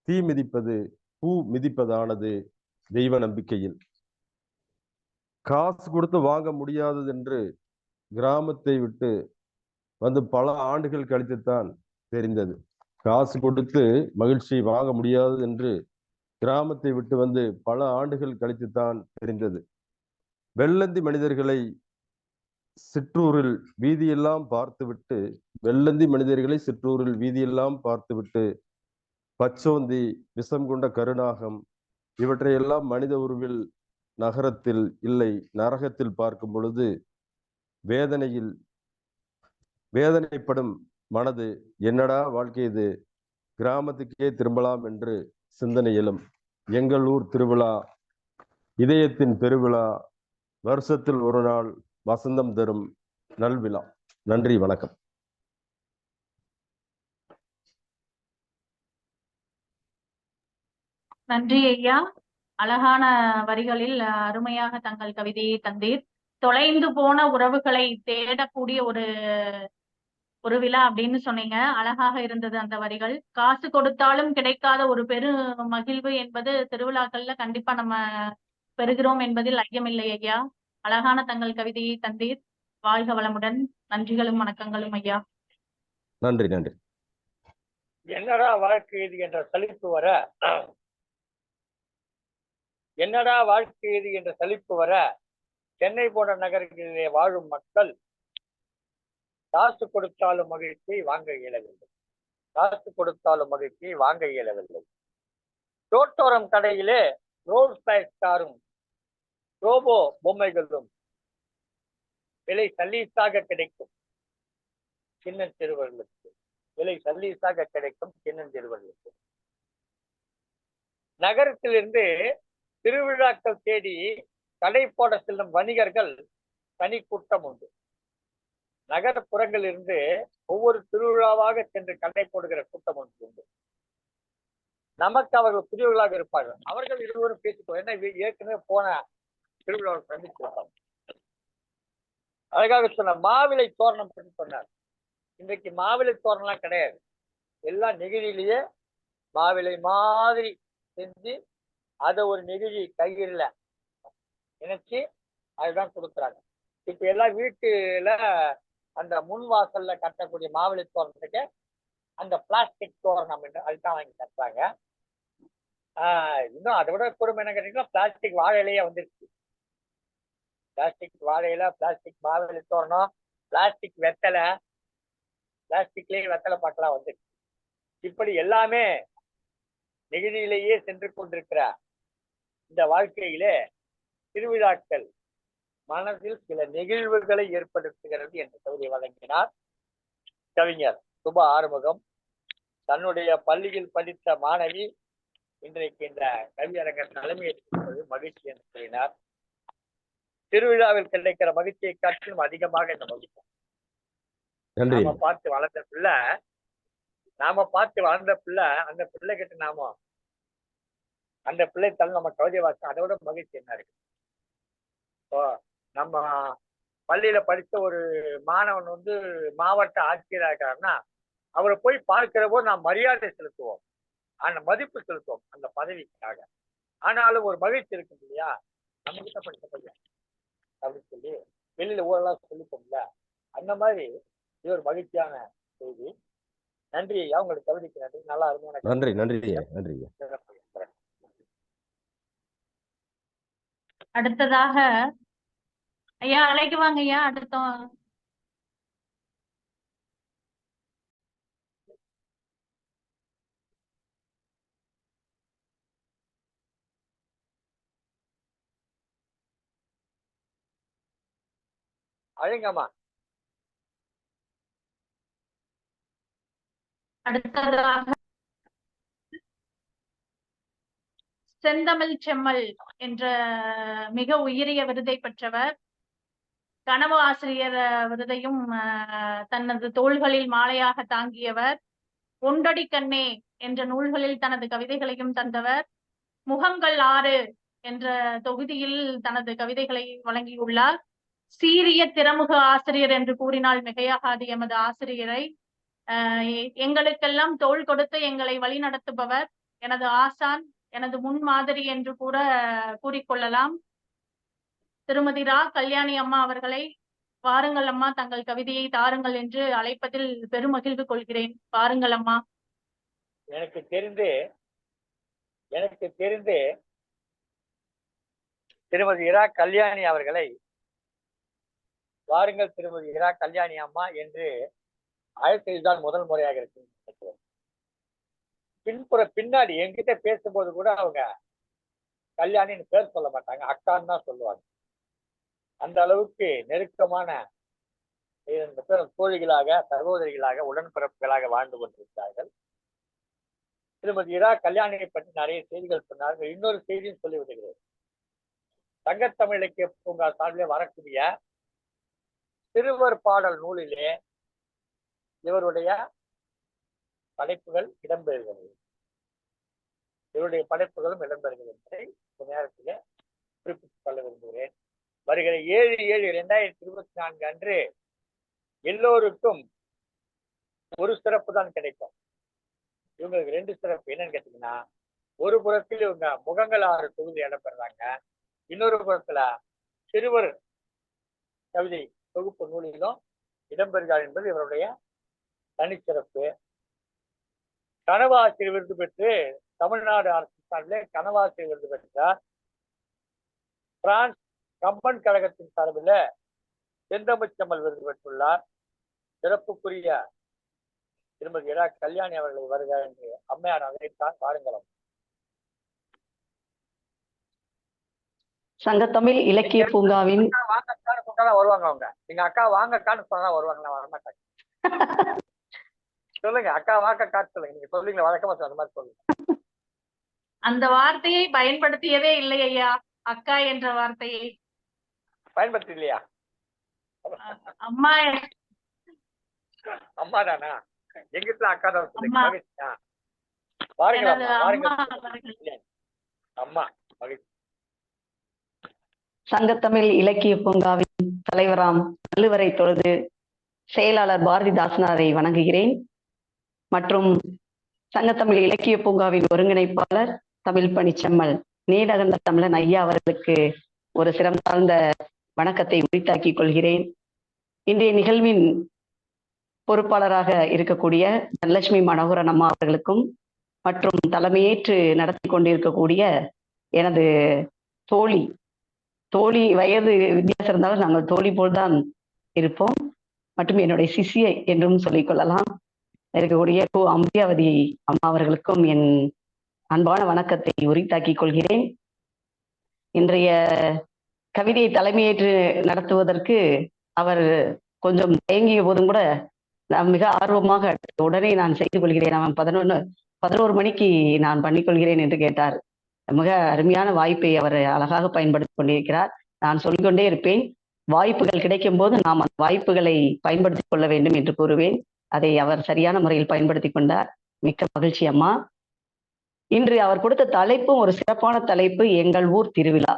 தீ மிதிப்பது பூ மிதிப்பதானது தெய்வ நம்பிக்கையில். காசு கொடுத்து வாங்க முடியாதது என்று கிராமத்தை விட்டு வந்து பல ஆண்டுகள் கழித்துத்தான் தெரிந்தது. காசு கொடுத்து மகிழ்ச்சி வாங்க முடியாது என்று கிராமத்தை விட்டு வந்து பல ஆண்டுகள் கழித்துத்தான் தெரிந்தது. வெள்ளந்தி மனிதர்களை சிற்றூரில் வீதியெல்லாம் பார்த்துவிட்டு பச்சோந்தி, விஷம் கொண்ட கருநாகம் இவற்றையெல்லாம் மனித உருவில் நகரத்தில் இல்லை நரகத்தில் பார்க்கும் பொழுது வேதனைப்படும் மனது என்னடா வாழ்க்கை இது, கிராமத்துக்கே திரும்பலாம் என்று சிந்தனை எழும். எங்கள் ஊர் திருவிழா இதயத்தின் பெருவிழா, வருஷத்தில் ஒரு நாள் வசந்தம் தரும் நல்விழா. நன்றி, வணக்கம். நன்றி ஐயா. அழகான வரிகளில் அருமையாக தங்கள் கவிதையை தந்தீர். தொலைந்து போன உறவுகளை தேடக்கூடிய ஒரு விழா அப்படின்னு சொன்னீங்க. அழகாக இருந்தது அந்த வரிகள். காசு கொடுத்தாலும் கிடைக்காத ஒரு பெரு மகிழ்வு என்பது திருவிழாக்கள்ல கண்டிப்பா நம்ம பெறுகிறோம் என்பதில் ஐயமில்லை ஐயா. அழகான தங்கள் கவிதையை தந்தீர். வாழ்க வளமுடன். நன்றிகளும் வணக்கங்களும் ஐயா. நன்றி நன்றி. என்னடா வாழ்க்கை இது என்ற சலிப்பு வர, என்னடா வாழ்க்கை இது என்ற சலிப்பு வர, சென்னை போன்ற நகரங்களிலே வாழும் மக்கள் காசு கொடுத்தாலும் மகிழ்ச்சியை வாங்க இயலவில்லை. காசு கொடுத்தாலும் மகிழ்ச்சியை வாங்க இயலவில்லை. ரோட்டோரம் கடையிலே ரோல்ஸ் ராய்ஸ் காரும் ரோபோ பொம்மைகளும் விலை சல்லீஸாக கிடைக்கும் சின்னஞ்சிறுவர்களுக்கு. விலை சல்லீஸாக கிடைக்கும் சின்னஞ்சிறுவர்களுக்கு. நகரத்திலிருந்து திருவிழாக்கள் தேடி கடை போட செல்லும் வணிகர்கள் தனி கூட்டம் உண்டு. நகர்ப்புறங்களிலிருந்து ஒவ்வொரு திருவிழாவாக சென்று கடை போடுகிற கூட்டம் ஒன்று உண்டு. நமக்கு அவர்கள் புதியவர்களாக இருப்பார்கள். அவர்கள் இருவரும் பேசிக்கோ, என்ன ஏற்கனவே போன திருவிழாவில் சந்திச்சிருப்பாங்க. அழகாக சொன்ன மாவிலை தோரணம் பற்றி சொன்னார். இன்றைக்கு மாவிலை தோரணம்லாம் கிடையாது. எல்லாம் நெகிழியிலேயே மாவிலை மாதிரி செஞ்சு அதை ஒரு நெகிழி கையில இணைச்சு அதுதான் கொடுக்குறாங்க. இப்ப எல்லாம் வீட்டுல அந்த முன் வாசல்ல கட்டக்கூடிய மாவிலை தோரணத்துக்கு அந்த பிளாஸ்டிக் தோரணம் என்று அதுதான் வாங்கி கட்டுறாங்க. இன்னும் அதை விட கொடுமை என்ன கேட்டீங்கன்னா, பிளாஸ்டிக் வாழை இலையே வந்துருச்சு. பிளாஸ்டிக் வாழை இலை, பிளாஸ்டிக் மாவிலை தோரணம், பிளாஸ்டிக் வெத்தலை, பிளாஸ்டிக்லேயே வெத்தலை பாட்டெல்லாம் வந்துருச்சு. இப்படி எல்லாமே நெகிழியிலேயே சென்று கொண்டிருக்கிற இந்த வாழ்க்கையிலே திருவிழாக்கள் மனதில் சில நெகிழ்வுகளை ஏற்படுத்துகிறது என்று கவிதை வழங்கினார் கவிஞர் சுப ஆறுமுகம். தன்னுடைய பள்ளியில் படித்த மாணவி இன்றைக்கு இந்த கவியரங்கர் தலைமையேற்பது மகிழ்ச்சி என்று கூறினார். திருவிழாவில் கிடைக்கிற மகிழ்ச்சியை காட்டிலும் அதிகமாக இந்த மகிழ்ச்சி நாம பார்த்து வளர்ந்த பிள்ளை, அந்த பிள்ளை கிட்ட நாம அந்த பிள்ளை தள்ள நம்ம கவிதை வாசம் அதோட மகிழ்ச்சி என்ன இருக்கு. நம்ம பள்ளியில படித்த ஒரு மாணவன் மாவட்ட ஆட்சியராக இருக்காருன்னா அவரை போய் பார்க்கிற போது நாம் மரியாதை செலுத்துவோம், அந்த மதிப்பு செலுத்துவோம் அந்த பதவிக்காக. ஆனாலும் ஒரு மகிழ்ச்சி இருக்கும் இல்லையா, நம்ம கிட்ட படித்த பையன் அப்படின்னு சொல்லி வெளியில ஊரெல்லாம் சொல்லிப்போம்ல, அந்த மாதிரி இது ஒரு மகிழ்ச்சியான செய்தி. நன்றி ஐயா, உங்களுக்கு கவிதைக்கு நன்றி. நல்லா அருமையான நன்றி. நன்றி நன்றி. அடுத்ததாக ஐயா அழைக்கு வாங்க ஐயா. அடுத்தோம் அழைங்கம்மா. அடுத்ததாக செந்தமிழ் செம்மல் என்ற மிக உயரிய விருதை பெற்றவர், கனவு ஆசிரியர் விருதையும் தனது தோள்களில் மாலையாக தாங்கியவர், ஒண்டடி கண்ணே என்ற நூல்களில் தனது கவிதைகளையும் தந்தவர். முகங்கள் 6 என்ற தொகுதியில் தனது கவிதைகளை வழங்கியுள்ளார். சீரிய திறமுக ஆசிரியர் என்று கூறினால் மிகையாகாது எமது ஆசிரியரை. எங்களுக்கெல்லாம் தோள் கொடுத்து எங்களை வழி நடத்துபவர், எனது ஆசான், எனது முன்மாதிரி என்று கூட கூறிக்கொள்ளலாம். திருமதி ரா கல்யாணி அம்மா அவர்களை வாருங்கள் அம்மா, தங்கள் கவிதையை தாருங்கள் என்று அழைப்பதில் பெருமகிழ்வு கொள்கிறேன். வாருங்கள் அம்மா. எனக்கு தெரிந்து திருமதி இரா கல்யாணி அவர்களை வாருங்கள் திருமதி இரா கல்யாணி அம்மா என்று அழைத்ததுதான் முதல் முறையாக இருக்கு. பின்னாடி என்கிட்ட பேசும்போது கூட அவங்க கல்யாணின்னு பேர் சொல்ல மாட்டாங்க, அக்கான்னு தான் சொல்லுவாங்க. அந்த அளவுக்கு நெருக்கமான தோழிகளாக, சகோதரிகளாக, உடன்பிறப்புகளாக வாழ்ந்து கொண்டிருக்கிறார்கள். திருமதி இரா கல்யாணியை பற்றி நிறைய செய்திகள் சொன்னார்கள். இன்னொரு செய்தியும் சொல்லிவிடுகிறேன். சங்கத்தமிழ் இலக்கிய பூங்கா சார்பிலே வரக்கூடிய சிறுவர் பாடல் நூலிலே இவருடைய படைப்புகள் இடம்பெறுகிறது. இவருடைய படைப்புகளும் இடம்பெறுகிறது என்பதை இந்த நேரத்திலே குறிப்பிட்டுக் கொள்ள விரும்புகிறேன். வருகிற 7/7/2024 அன்று எல்லோருக்கும் ஒரு சிறப்பு தான் கிடைக்கும். இவங்களுக்கு 2 சிறப்பு. என்னன்னு கேட்டீங்கன்னா, ஒரு புறத்தில் இவங்க முகங்கள் 6 தொகுதி இடம்பெறாங்க, இன்னொரு புறத்துல சிறுவர் கவிதை தொகுப்பு நூலிலும் இடம்பெறுகிறார் என்பது இவருடைய தனிச்சிறப்பு. கனவாசிரியர் விருது பெற்று தமிழ்நாடு அரசு சார்பிலே கனவாசிரியர் விருது பெற்றார். பிரான்ஸ் கம்பன் கழகத்தின் சார்பில் செந்தமிழ்ச்செம்மல் விருது பெற்றுள்ளார். சிறப்புக்குரிய திருமதி இரா கல்யாணி அவர்களை வருக என்று அம்மையார் அழைத்தார். பாருங்களும். சங்கத்தமிழ் இலக்கிய பூங்காவின் வாங்கக்கான்னு சொன்னாதான் வருவாங்க. அவங்க நீங்க அக்கா வாங்கக்கான்னு சொன்னா வருவாங்க, வரமாட்டாங்க. சொல்லுங்க, அக்கா வாங்கக்கான்னு சொல்லுங்க. நீங்க சொல்லுங்க, வழக்கமா அந்த மாதிரி சொல்லுங்க. அந்த வார்த்தையை பயன்படுத்தியதே இல்லை ஐயா, அக்கா என்ற வார்த்தையை பயன்படுத்தி இல்லையா? அம்மா அம்மா தானா? எங்கிட்ட அக்கா தான் சொல்லுங்க. அம்மா. மகிழ்ச்சி. பாருங்க எனது அம்மா அவர்கள். அம்மா மகிழ்ச்சி. சங்கத்தமிழ் இலக்கிய பூங்காவின் தலைவராம் வள்ளுவரை தொழுது செயலாளர் பாரதிதாசனாரை வணங்குகிறேன். மற்றும் சங்கத்தமிழ் இலக்கிய பூங்காவின் ஒருங்கிணைப்பாளர் தமிழ் பணிச்செம்மல் நீடகண்ட தமிழன் ஐயா அவர்களுக்கு ஒரு சிரம் சார்ந்த வணக்கத்தை உரித்தாக்கிக் கொள்கிறேன். இன்றைய நிகழ்வின் பொறுப்பாளராக இருக்கக்கூடிய தனலட்சுமி மனோகரன் அம்மா அவர்களுக்கும் மற்றும் தலைமையேற்று நடத்தி கொண்டிருக்கக்கூடிய எனது தோழி வயது வித்தியாசம் இருந்தாலும் நாங்கள் தோழி போல்தான் இருப்போம், மற்றும் என்னுடைய சிசியை என்றும் சொல்லிக் கொள்ளலாம் இருக்கக்கூடிய அம்பிகாவதி அம்மா அவர்களுக்கும் என் அன்பான வணக்கத்தை உரித்தாக்கிக் கொள்கிறேன். இன்றைய கவிதையை தலைமையேற்று நடத்துவதற்கு அவர் கொஞ்சம் தயங்கிய போதும் கூட நான் மிக ஆர்வமாக உடனே நான் செய்து கொள்கிறேன், அவன் 11 மணிக்கு நான் பண்ணிக்கொள்கிறேன் என்று கேட்டார். மிக அருமையான வாய்ப்பை அவர் அழகாக பயன்படுத்தி கொண்டிருக்கிறார். நான் சொல்லிக்கொண்டே இருப்பேன், வாய்ப்புகள் கிடைக்கும் போது நாம் அந்த வாய்ப்புகளை பயன்படுத்திக் கொள்ள வேண்டும் என்று கூறுவேன். அதை அவர் சரியான முறையில் பயன்படுத்தி கொண்டார். மிக்க மகிழ்ச்சி அம்மா. இன்று அவர் கொடுத்த தலைப்பும் ஒரு சிறப்பான தலைப்பு, எங்கள் ஊர் திருவிழா.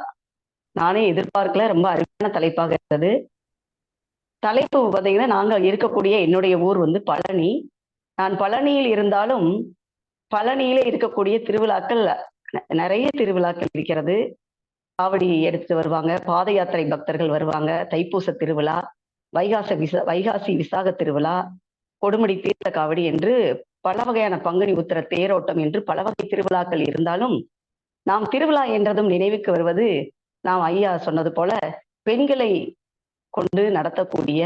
நானே எதிர்பார்க்கல, ரொம்ப அருமையான தலைப்பாக இருந்தது. தலைப்பு பார்த்தீங்கன்னா, நாங்கள் இருக்கக்கூடிய என்னுடைய ஊர் பழனி. நான் பழனியில் இருந்தாலும் பழனியிலே இருக்கக்கூடிய திருவிழாக்கள் நிறைய திருவிழாக்கள் இருக்கிறது. காவடி எடுத்துட்டு வருவாங்க, பாத யாத்திரை பக்தர்கள் வருவாங்க, தைப்பூச திருவிழா, வைகாசி விசாக திருவிழா, கொடுமுடி தீர்த்த காவடி என்று பல வகையான பங்குனி உத்திர தேரோட்டம் என்று பல வகை திருவிழாக்கள் இருந்தாலும் நாம் திருவிழா என்றதும் நினைவுக்கு வருவது, நாம் ஐயா சொன்னது போல பெண்களை கொண்டு நடத்தக்கூடிய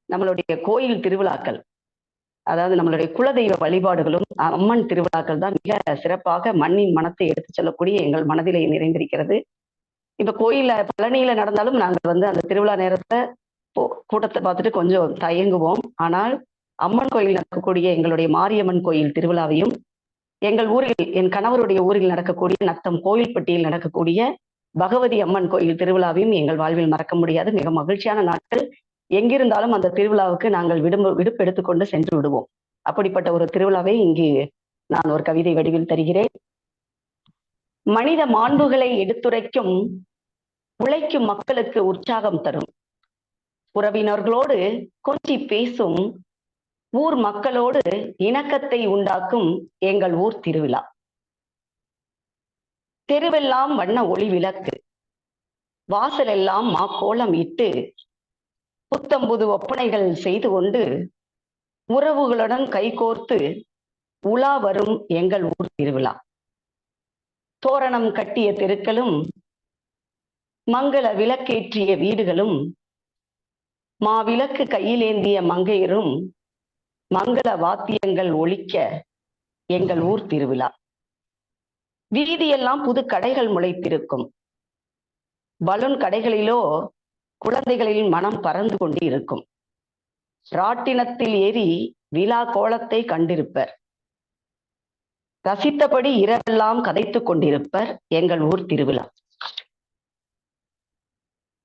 நம்மளுடைய கோயில் திருவிழாக்கள், அதாவது நம்மளுடைய குலதெய்வ வழிபாடுகளும் அம்மன் திருவிழாக்கள் தான் மிக சிறப்பாக மண்ணின் மனத்தை எடுத்து செல்லக்கூடிய எங்கள் மனதிலே நிறைந்திருக்கிறது. இப்ப கோயில்ல பழனியில நடந்தாலும் நாங்கள் அந்த திருவிழா நேரத்தை கூட்டத்தை பார்த்துட்டு கொஞ்சம் தயங்குவோம். ஆனால் அம்மன் கோயில் நடக்கக்கூடிய எங்களுடைய மாரியம்மன் கோயில் திருவிழாவையும், எங்கள் ஊரில் என் கணவருடைய ஊரில் நடக்கக்கூடிய நத்தம் கோயில்பட்டியில் நடக்கக்கூடிய பகவதி அம்மன் கோயில் திருவிழாவையும் எங்கள் வாழ்வில் மறக்க முடியாது மிக மகிழ்ச்சியான நாட்கள். எங்கிருந்தாலும் அந்த திருவிழாவுக்கு நாங்கள் விடுப்பு எடுத்துக்கொண்டு சென்று விடுவோம். அப்படிப்பட்ட ஒரு திருவிழாவை இங்கு நான் ஒரு கவிதை வடிவில் தருகிறேன். மனித மாண்புகளை எடுத்துரைக்கும் உழைக்கும் மக்களுக்கு உற்சாகம் தரும், உறவினர்களோடு கொஞ்சி பேசும், ஊர் மக்களோடு இணக்கத்தை உண்டாக்கும் எங்கள் ஊர் திருவிழா. தெருவெல்லாம் வண்ண ஒளி விளக்கு, வாசலெல்லாம் மாக்கோலம் இட்டு, புத்தம்புது ஒப்பனைகள் செய்து கொண்டு உறவுகளுடன் கைகோர்த்து உலா வரும் எங்கள் ஊர் திருவிழா. தோரணம் கட்டிய தெருக்களும், மங்கள விளக்கேற்றிய வீடுகளும், மாவிளக்கு கையிலேந்திய மங்கையரும், மங்கள வாத்தியங்கள் ஒலிக்க எங்கள் ஊர் திருவிழா. வீதியெல்லாம் புது கடைகள் முளைத்திருக்கும், பலூன் கடைகளிலோ குழந்தைகளின் மனம் பறந்து கொண்டு இருக்கும். ராட்டினத்தில் ஏறி விழா கோலத்தை கண்டிருப்பர், ரசித்தபடி இரவெல்லாம் கதைத்துக் கொண்டிருப்பர் எங்கள் ஊர் திருவிழா.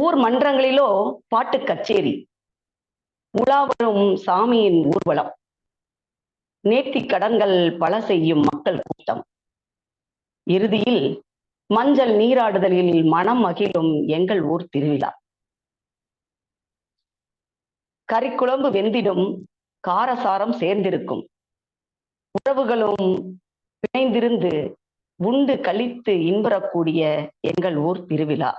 ஊர் மன்றங்களிலோ பாட்டு கச்சேரி, உலா வரும் சாமியின் ஊர்வலம், நேர்த்தி கடன்கள் பல செய்யும் மக்கள் கூட்டம், இறுதியில் மஞ்சள் நீராடுதலில் மனம் மகிழும் எங்கள் ஊர் திருவிழா. கறிக்குழம்பு வெந்திடும், காரசாரம் சேர்ந்திருக்கும், உறவுகளும் பிணைந்திருந்து உண்டு கழித்து இன்புறக்கூடிய எங்கள் ஊர் திருவிழா.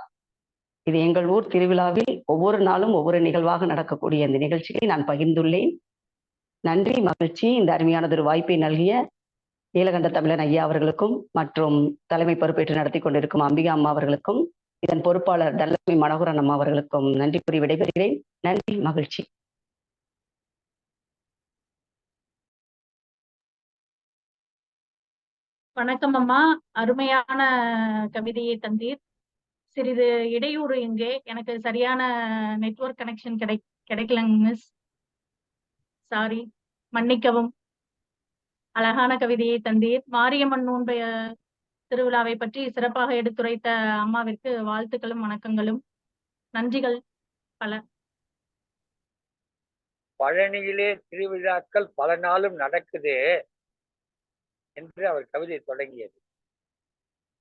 இது எங்கள் ஊர் திருவிழாவில் ஒவ்வொரு நாளும் ஒவ்வொரு நிகழ்வாக நடக்கக்கூடிய இந்த நிகழ்ச்சிகளை நான் பகிர்ந்துள்ளேன். நன்றி, மகிழ்ச்சி. இந்த அருமையானதொரு வாய்ப்பை நல்கிய நீலகண்ட தமிழன் ஐயா அவர்களுக்கும் மற்றும் தலைமை பொறுப்பேற்று நடத்தி கொண்டிருக்கும் அம்பிகா அம்மா அவர்களுக்கும், இதன் பொறுப்பாளர் தனலட்சுமி மனோகரன் அம்மா அவர்களுக்கும் நன்றி கூறி விடைபெறுகிறேன். நன்றி, மகிழ்ச்சி. வணக்கம் அம்மா, அருமையான கவிதையை தந்தீர். சிறிது இடையூறு இங்கே, எனக்கு சரியான நெட்வொர்க் கனெக்ஷன் கிடைக்கலங்க மிஸ், சாரி, மன்னிக்கவும். அழகான கவிதையை தந்தீர். மாரியம்மன் நோன்பு திருவிழாவை பற்றி சிறப்பாக எடுத்துரைத்த அம்மாவிற்கு வாழ்த்துக்களும் வணக்கங்களும், நன்றிகள் பல. பழனியிலே திருவிழாக்கள் பல நாளும் நடக்குது என்று அவர் கவிதை தொடங்கியது.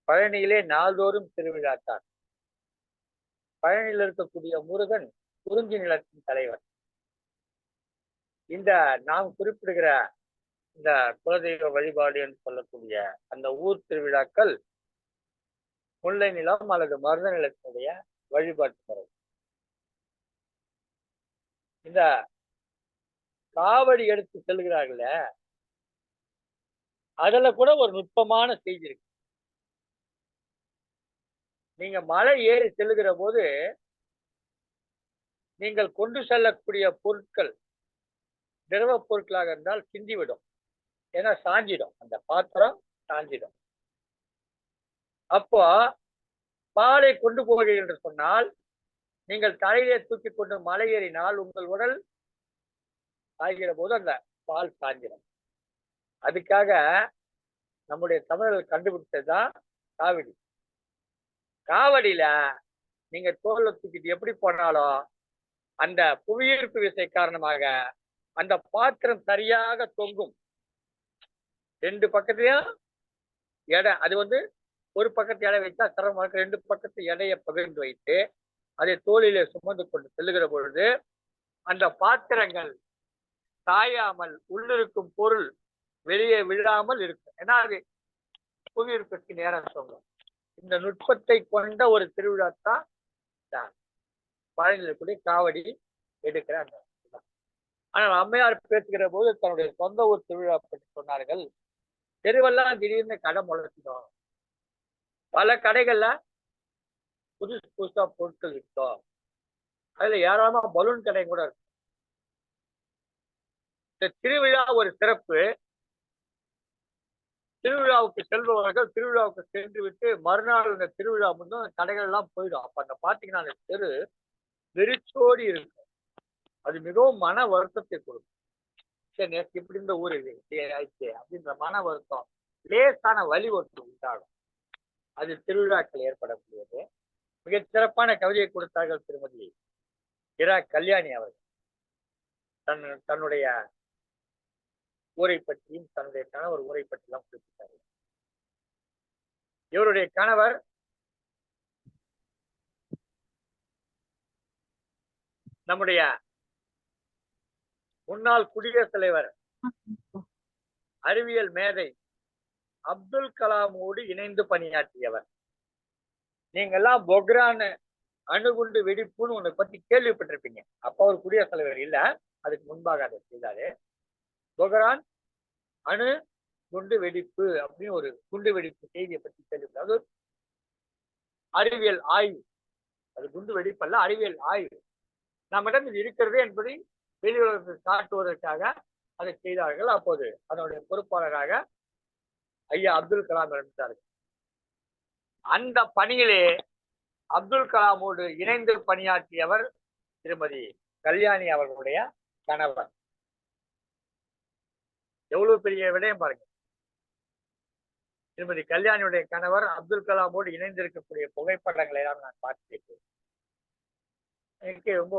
பழனியிலே நாள்தோறும் திருவிழாத்தான். பழனியில் இருக்கக்கூடிய முருகன் குறிஞ்சி நிலத்தின் தலைவர். இந்த நாம் குறிப்பிடுகிற இந்த குலதெய்வ வழிபாடு என்று சொல்லக்கூடிய அந்த ஊர் திருவிழாக்கள் முல்லை நிலம் அல்லது மருத நிலத்தினுடைய வழிபாட்டு முறை. இந்த காவடி எடுத்து செல்கிறார்கள, அதுல கூட ஒரு நுட்பமான செய்தி இருக்கு. நீங்க மலை ஏறி செல்லுகிற போது நீங்கள் கொண்டு செல்லக்கூடிய பொருட்கள் திரவ பொருட்களாக இருந்தால் சிந்திவிடும், ஏன்னா சாஞ்சிடும், அந்த பாத்திரம் சாஞ்சிடும். அப்போ பாலை கொண்டு போகிறீர்கள் என்று சொன்னால் நீங்கள் தலையிலே தூக்கி கொண்டு மலை ஏறினால் உங்கள் உடல் சாய்கிற போது அந்த பால் சாஞ்சிடும். அதுக்காக நம்முடைய தமிழர்கள் கண்டுபிடிச்சதுதான் காவடி. காவடியில நீங்க தோல்ல தூக்கிட்டு எப்படி போனாலும் அந்த புவியீர்ப்பு விசை காரணமாக அந்த பாத்திரம் சரியாக தொங்கும். ரெண்டு பக்கத்தையும் எடை, அது ஒரு பக்கத்து எடை வைத்தா சிரமமாக ரெண்டு பக்கத்து எடையை பகிர்ந்து வைத்து அதை தோளிலே சுமந்து கொண்டு செல்லுகிற பொழுது அந்த பாத்திரங்கள் சாயாமல் உள்ளிருக்கும் பொருள் வெளியே விழாமல் இருக்கும். ஏன்னா அது புவியீர்ப்புக்கு நேரம் சொல்லும். இந்த நுட்பத்தை கொண்ட ஒரு திருவிழா தான் பழனியில் கூடிய காவடி எடுக்கிற அந்த. ஆனால் அம்மையார் பேசுகிற போது தன்னுடைய சொந்த ஊர் திருவிழா பற்றி சொன்னார்கள். தெருவெல்லாம் திடீர்னு கடை முளைச்சிடும், பல கடைகள்ல புதுசு புதுசா பொருட்கள் விற்றோம், அதுல ஏராளமா பலூன் கடை கூட இருக்கு. இந்த திருவிழா ஒரு சிறப்பு. திருவிழாவுக்கு செல்பவர்கள் திருவிழாவுக்கு சென்று விட்டு மறுநாள் இந்த திருவிழா முன்னும் கடைகள் எல்லாம் போயிடும். அப்ப அந்த பாத்தீங்கன்னா அந்த தெரு வெறிச்சோடி இருக்கும். அது மிகவும் மன வருத்தத்தை கொடுக்கும். சரி, நேற்று இப்படி இந்த ஊர் ஆயிடுச்சு அப்படின்ற மன வருத்தம், லேசான வலி வருத்தம் உண்டாகும். அது திருவிழாக்கள் ஏற்படக்கூடியது. மிகச் சிறப்பான கவிதையை கொடுத்தார்கள் திருமதி இரா கல்யாணி அவர்கள். தன்னுடைய ஊரை பற்றியும் தன்னுடைய கணவர் ஊரை பற்றியெல்லாம் குறிப்பிட்டார். இவருடைய கணவர் நம்முடைய முன்னாள் குடியரசுத் தலைவர் அறிவியல் மேதை அப்துல் கலாமோடு இணைந்து பணியாற்றியவர். நீங்க எல்லாம் பொக்ரான் அணுகுண்டு வெடிப்புன்னு ஒண்ணு பத்தி கேள்விப்பட்டிருப்பீங்க. அப்ப அவர் குடியரசுத் தலைவர் இல்ல, அதுக்கு முன்பாக அதை செய்தாரு. பொக்ரான் அணு குண்டு வெடிப்பு அப்படின்னு ஒரு குண்டு வெடிப்பு செய்தியை பத்தி கேள்விப்பட்ட. அது அறிவியல் ஆய்வு, அது குண்டு வெடிப்பல்ல, அறிவியல் ஆய்வு. நம்மிடம் இது இருக்கிறது என்பதை வெளியுலகத்துக்கு காட்டுவதற்காக அதை செய்தார்கள். அப்போது அதனுடைய பொறுப்பாளராக ஐயா அப்துல் கலாம் இருந்தார்கள். அந்த பணியிலே அப்துல் கலாமோடு இணைந்து பணியாற்றியவர் திருமதி கல்யாணி அவர்களுடைய கணவர். எவ்வளவு பெரிய விடயம் பாருங்க. திருமதி கல்யாணியுடைய கணவர் அப்துல் கலாமோடு இணைந்திருக்கக்கூடிய புகைப்படங்களை எல்லாம் நான் பார்த்திருக்கேன். எனக்கு ரொம்ப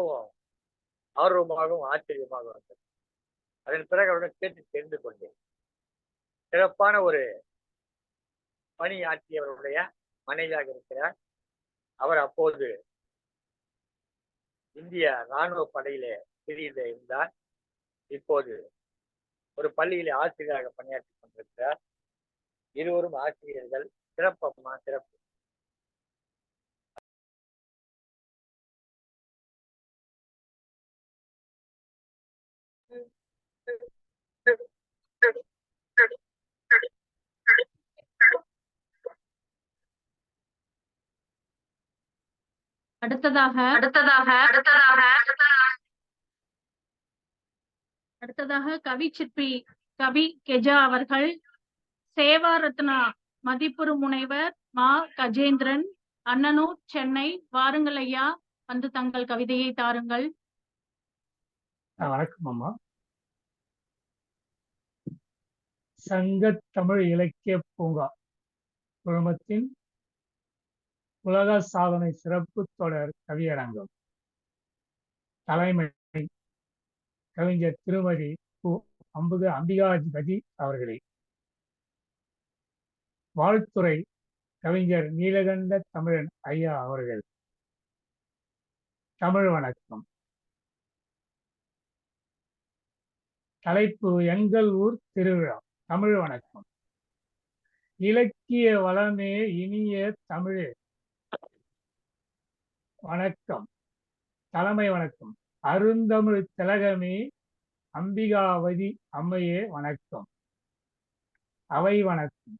ஆர்வமாகவும் ஆச்சரியமாக வந்தது. அதன் பிறகு அவருடன் கேட்டு தெரிந்து கொண்டேன். சிறப்பான ஒரு பணியாற்றியவருடைய மனைவியாக இருக்கிறார். அவர் அப்போது இந்திய இராணுவ படையிலே பிரிவில் இருந்தார். இப்போது ஒரு பள்ளியிலே ஆசிரியராக பணியாற்றி கொண்டிருக்கிறார். இருவரும் ஆசிரியர்கள். சிறப்பம்மா, சிறப்பு. அடுத்ததாக கவி சிற்பி கவி கெஜா அவர்கள் சேவா ரத்னா மதிப்புறு முனைவர் மா கஜேந்திரன், அண்ணனூர், சென்னை. வாருங்கள் ஐயா, வந்து தங்கள் கவிதையை தாருங்கள். வணக்கம் அம்மா. சங்க தமிழ் இலக்கிய பூங்கா குழுமத்தின் உலக சாதனை சிறப்பு தொடர் கவியரங்கம். தலைமை கவிஞர் திருமதி அம்பிகாவதி அவர்களே. வாழ்த்துறை கவிஞர் நீலகண்ட தமிழன் ஐயா அவர்கள். தமிழ் வணக்கம். தலைப்பு எங்கள் ஊர் திருவிழா. தமிழ் வணக்கம். இலக்கிய வளமே இனிய தமிழே வணக்கம். தலைமை வணக்கம். அருந்தமிழ் திலகமே அம்பிகாவதி அம்மையே வணக்கம். அவை வணக்கம்.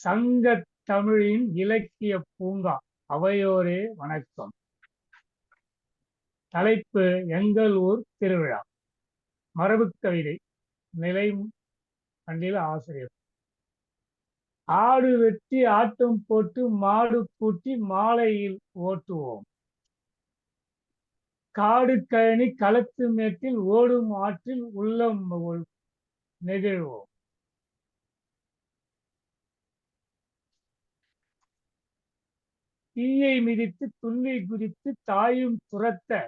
சங்க தமிழின் இலக்கிய பூங்கா அவையோரே வணக்கம். தலைப்பு எங்கள் ஊர் திருவிழா. மரபு கவிதை. நிலை பண்டில் ஆசிரியர். ஆடு வெட்டி ஆட்டம் போட்டு மாடு பூட்டி மாலையில் ஓட்டுவோம். காடு கழனி களத்து மேட்டில் ஓடும் ஆற்றில் உள்ளம் நெகிழ்வோம். தீயை மிதித்து துள்ளி குதித்து தாயும் துரத்த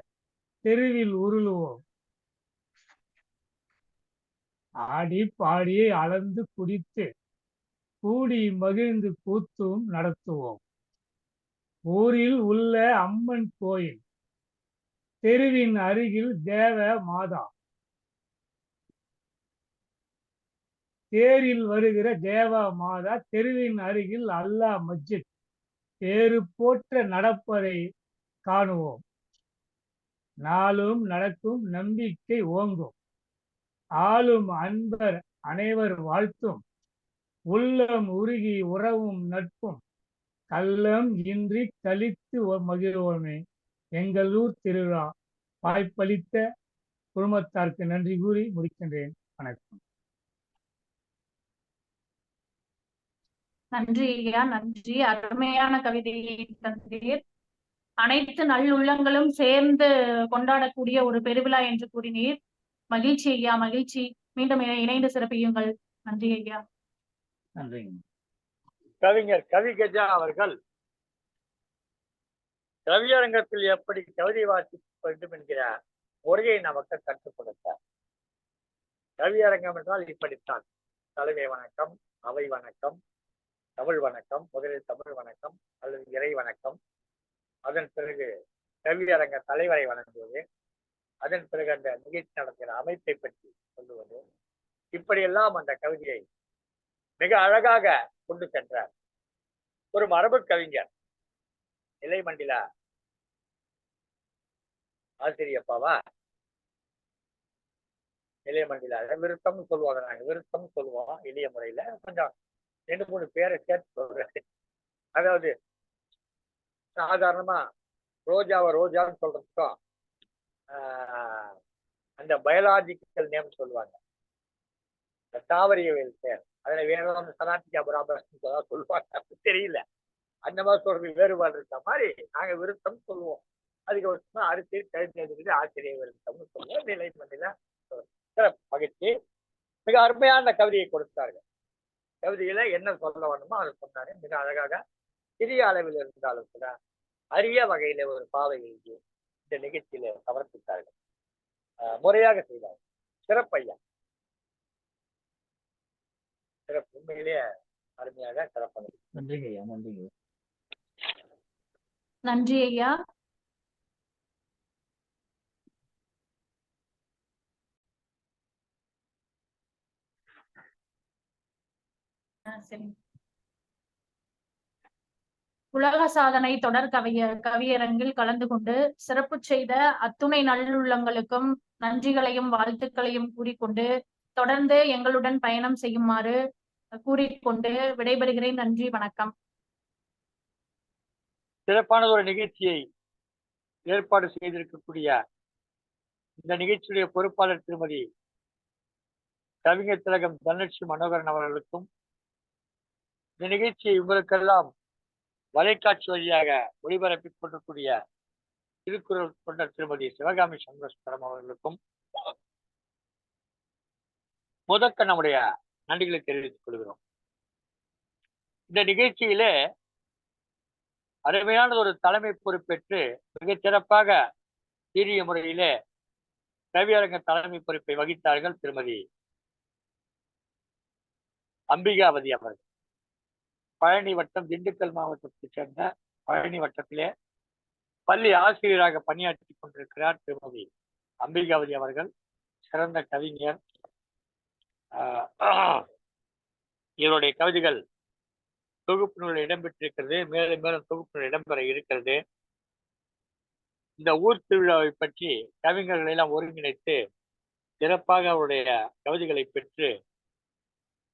தெருவில் உருளுவோம். ஆடி பாடியை அளந்து குடித்து கூடி மகிழ்ந்து கூத்தும் நடத்துவோம். ஊரில் உள்ள அம்மன் கோயில், தெருவின் அருகில் தேவ மாதா, தேரில் வருகிற தேவ மாதா, தெருவின் அருகில் அல்லாஹ் மஸ்ஜித் பேரு போற்ற நடப்பதை காணுவோம். நாளும் நடக்கும் நம்பிக்கை ஓங்கும். ஆளும் அன்பர் அனைவர் வாழ்த்தும். உள்ளம் உருகி உறவும் நட்பும் கள்ளம் இன்றி கழித்து மகிழ்வோமே. எங்கள் ஊர் திருவிழா. வாய்ப்பளித்த குழுமத்தாருக்கு நன்றி கூறி முடிக்கின்றேன். வணக்கம். நன்றி ஐயா, நன்றி. அருமையான கவிதையை தந்தீர். அனைத்து நல்லுள்ளங்களும் சேர்ந்து கொண்டாடக்கூடிய ஒரு பெருவிழா என்று கூறினீர். மகிழ்ச்சி ஐயா, மகிழ்ச்சி. மீண்டும் இணைந்து சிறப்பியுங்கள். நன்றி ஐயா. நன்றி. கவிஞர் கவி கஜா அவர்கள் கவியரங்கத்தில் எப்படி கவிதை வாசிக்க வேண்டும் என்கிற முறையை நமக்கு கற்றுக் கொடுத்தார். கவியரங்கம் என்றால் இப்படித்தான். தலைமை வணக்கம், அவை வணக்கம், தமிழ் வணக்கம், முதலில் தமிழ் வணக்கம் அல்லது இறை வணக்கம், அதன் பிறகு கவியரங்க தலைவரை வணங்குவது, அதன் பிறகு அந்த நிகழ்ச்சி நடக்கிற அமைப்பை பற்றி சொல்லுவது, இப்படியெல்லாம் அந்த கவிதையை மிக அழகாக கொண்டு சென்றார். ஒரு மரபு கவிஞர் இலைமண்டில ஆசிரியப்பாவா இளையமண்டில விருத்தம்னு சொல்லுவாங்க. நாங்க விருத்தம் சொல்லுவோம் எளிய முறையில. கொஞ்சம் 2-3 பேரை சேர்த்து சொல்றாரு. அதாவது சாதாரணமா ரோஜாவை ரோஜான்னு சொல்றதுக்கும் அந்த பயாலாஜிக்கல் நேம் சொல்லுவாங்க, தாவரியவியல் பேர், அதுல வேற சனாட்டிகா பராபரஸ்ன்னு சொல்லுவாங்க, தெரியல. அந்த மாதிரி சொல்றது வேறுபாடு இருக்க மாதிரி நாங்க விருத்தம் சொல்லுவோம். அதிகபட்சமா அரிசி கழித்து ஆசிரியர் விருத்தம்னு சொல்லுவோம். நிலைமண்டில மகிழ்ச்சி. மிக அருமையான அந்த கவிதையை கொடுத்தார்கள். கவிதையில என்ன சொல்ல வேணுமோ அதை சொன்னாரு. மிக அழகாக சிறிய அளவில் இருந்தாலும் கூட அரிய வகையில ஒரு பாவை எழுதி இந்த நிகழ்ச்சியில சமர்ப்பித்தார்கள். முறையாக செய்தார்கள். சிறப்பையா, சிறப்பு, உண்மையிலேயே அருமையாக சிறப்பாக. நன்றிங்க ஐயா, நன்றிங்க. நன்றி ஐயா. சரி. உலக சாதனை தொடர் கவியரங்கில் கலந்து கொண்டு சிறப்பு செய்த அத்துணை நல்லுள்ளங்களுக்கும் நன்றிகளையும் வாழ்த்துக்களையும் கூறிக்கொண்டு தொடர்ந்து எங்களுடன் பயணம் செய்யுமாறு கூறிக்கொண்டு விடைபெறுகிறேன். நன்றி, வணக்கம். சிறப்பான ஒரு நிகழ்ச்சியை ஏற்பாடு செய்திருக்கக்கூடிய இந்த நிகழ்ச்சியுடைய பொறுப்பாளர் திருமதி கவிஞர் திலகம் தனலட்சுமி மனோகரன் அவர்களுக்கும், இந்த நிகழ்ச்சியை உங்களுக்கெல்லாம் வலைக்காட்சி வழியாக ஒளிபரப்பிக் கொண்டிருக்கூடிய திருக்குறள் கொண்ட திருமதி சிவகாமி சந்திரசுந்தரம் அவர்களுக்கும் முதற்க நம்முடைய நன்றிகளை தெரிவித்துக் கொள்கிறோம். இந்த நிகழ்ச்சியிலே அருமையான ஒரு தலைமை பொறுப்பேற்று மிகச் சிறப்பாக சீரிய முறையிலே கவியரங்க தலைமை பொறுப்பை வகித்தார்கள் திருமதி அம்பிகாவதி அவர்கள். பழனி வட்டம், திண்டுக்கல் மாவட்டத்தைச் சேர்ந்த பழனி வட்டத்திலே பள்ளி ஆசிரியராக பணியாற்றி கொண்டிருக்கிறார் திருமதி அம்பிகாவதி அவர்கள். சிறந்த கவிஞர். இவருடைய கவிதைகள் தொகுப்பு நூலில் இடம்பெற்றிருக்கிறது. மேலும் மேலும் தொகுப்பு நூல் இடம்பெற இருக்கிறது. இந்த ஊர் திருவிழாவை பற்றி கவிஞர்களை எல்லாம் ஒருங்கிணைத்து சிறப்பாக அவருடைய கவிதைகளை பெற்று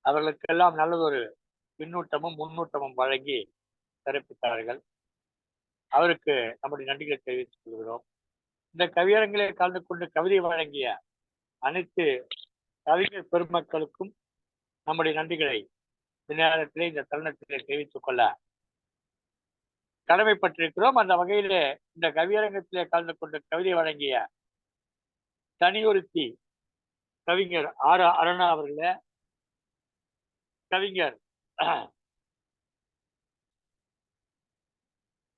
அவர்களுக்கெல்லாம் நல்லதொரு பின்னூட்டமும் முன்னூட்டமும் வழங்கி சிறப்பித்தார்கள். அவருக்கு நம்முடைய நன்றிகளை தெரிவித்துக் கொள்கிறோம். இந்த கவியரங்கிலே கலந்து கொண்டு கவிதை வழங்கிய அனைத்து கவிஞர் பெருமக்களுக்கும் நம்முடைய நன்றிகளை இந்த நேரத்திலே இந்த தருணத்திலே தெரிவித்துக் கொள்ள கடமைப்பட்டிருக்கிறோம். அந்த வகையிலே இந்த கவியரங்கத்திலே கலந்து கொண்டு கவிதை வழங்கிய தனியொருத்தி கவிஞர் அருணா அவர்களே, கவிஞர்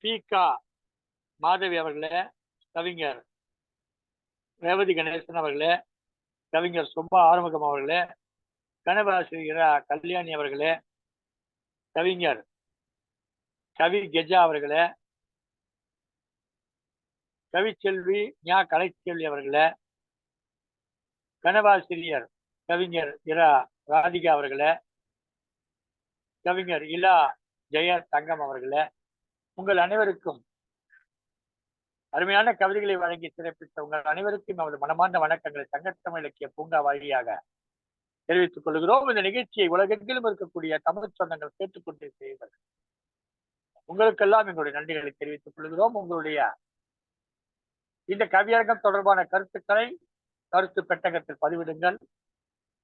பி.கா. மாதவி அவர்களே, கவிஞர் ரேவதி கணேசன் அவர்களே, கவிஞர் சுப்பா ஆறுமுகம் அவர்களே, கனவாசிரியர் கல்யாணி அவர்களே, கவிஞர் கவி கெஜா அவர்களே, கவிச்செல்வி ஞா கலைச்செல்வி அவர்களே, கனவாசிரியர் கவிஞர் ராதிகா அவர்களே, கவிஞர் இலா ஜெய தங்கம் அவர்களே, உங்கள் அனைவருக்கும் அருமையான கவிதைகளை வழங்கி சிறப்பித்த உங்கள் அனைவருக்கும் நமது மனமார்ந்த வணக்கங்களை சங்கத்தமிழ் இலக்கிய பூங்கா வழியாக தெரிவித்துக் கொள்கிறோம். இந்த நிகழ்ச்சியை உலகெங்கிலும் இருக்கக்கூடிய தமிழ் சொந்தங்கள் கேட்டுக்கொண்டே செய்வார்கள். உங்களுக்கெல்லாம் எங்களுடைய நன்றிகளை தெரிவித்துக் கொள்கிறோம். உங்களுடைய இந்த கவியரங்கம் தொடர்பான கருத்துக்களை கருத்து பெட்டகத்தில் பதிவிடுங்கள்.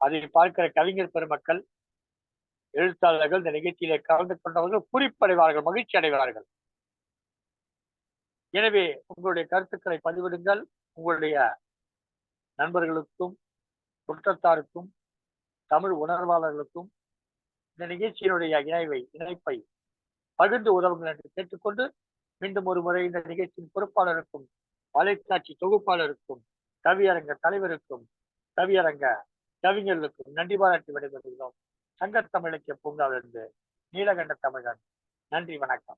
அதை பார்க்கிற கவிஞர் பெருமக்கள், எழுத்தாளர்கள், இந்த நிகழ்ச்சியிலே கலந்து கொண்டவர்கள் குறிப்படைவார்கள், மகிழ்ச்சி அடைவார்கள். எனவே உங்களுடைய கருத்துக்களை பதிவிடுங்கள். உங்களுடைய நண்பர்களுக்கும், குற்றத்தாருக்கும், தமிழ் உணர்வாளர்களுக்கும் இந்த நிகழ்ச்சியினுடைய இணைப்பை பகிர்ந்து உதவுங்கள் என்று கேட்டுக்கொண்டு, மீண்டும் ஒரு முறை இந்த நிகழ்ச்சியின் பொறுப்பாளருக்கும், வலைக்காட்சி தொகுப்பாளருக்கும், கவியரங்க தலைவருக்கும், கவியரங்க கவிஞர்களுக்கும் நன்றி பாராட்டி விடைபெறுகிறோம். சங்கத்தமிழ் இலக்கிய பூங்காவிலிருந்து நீலகண்ட தமிழன். நன்றி, வணக்கம்.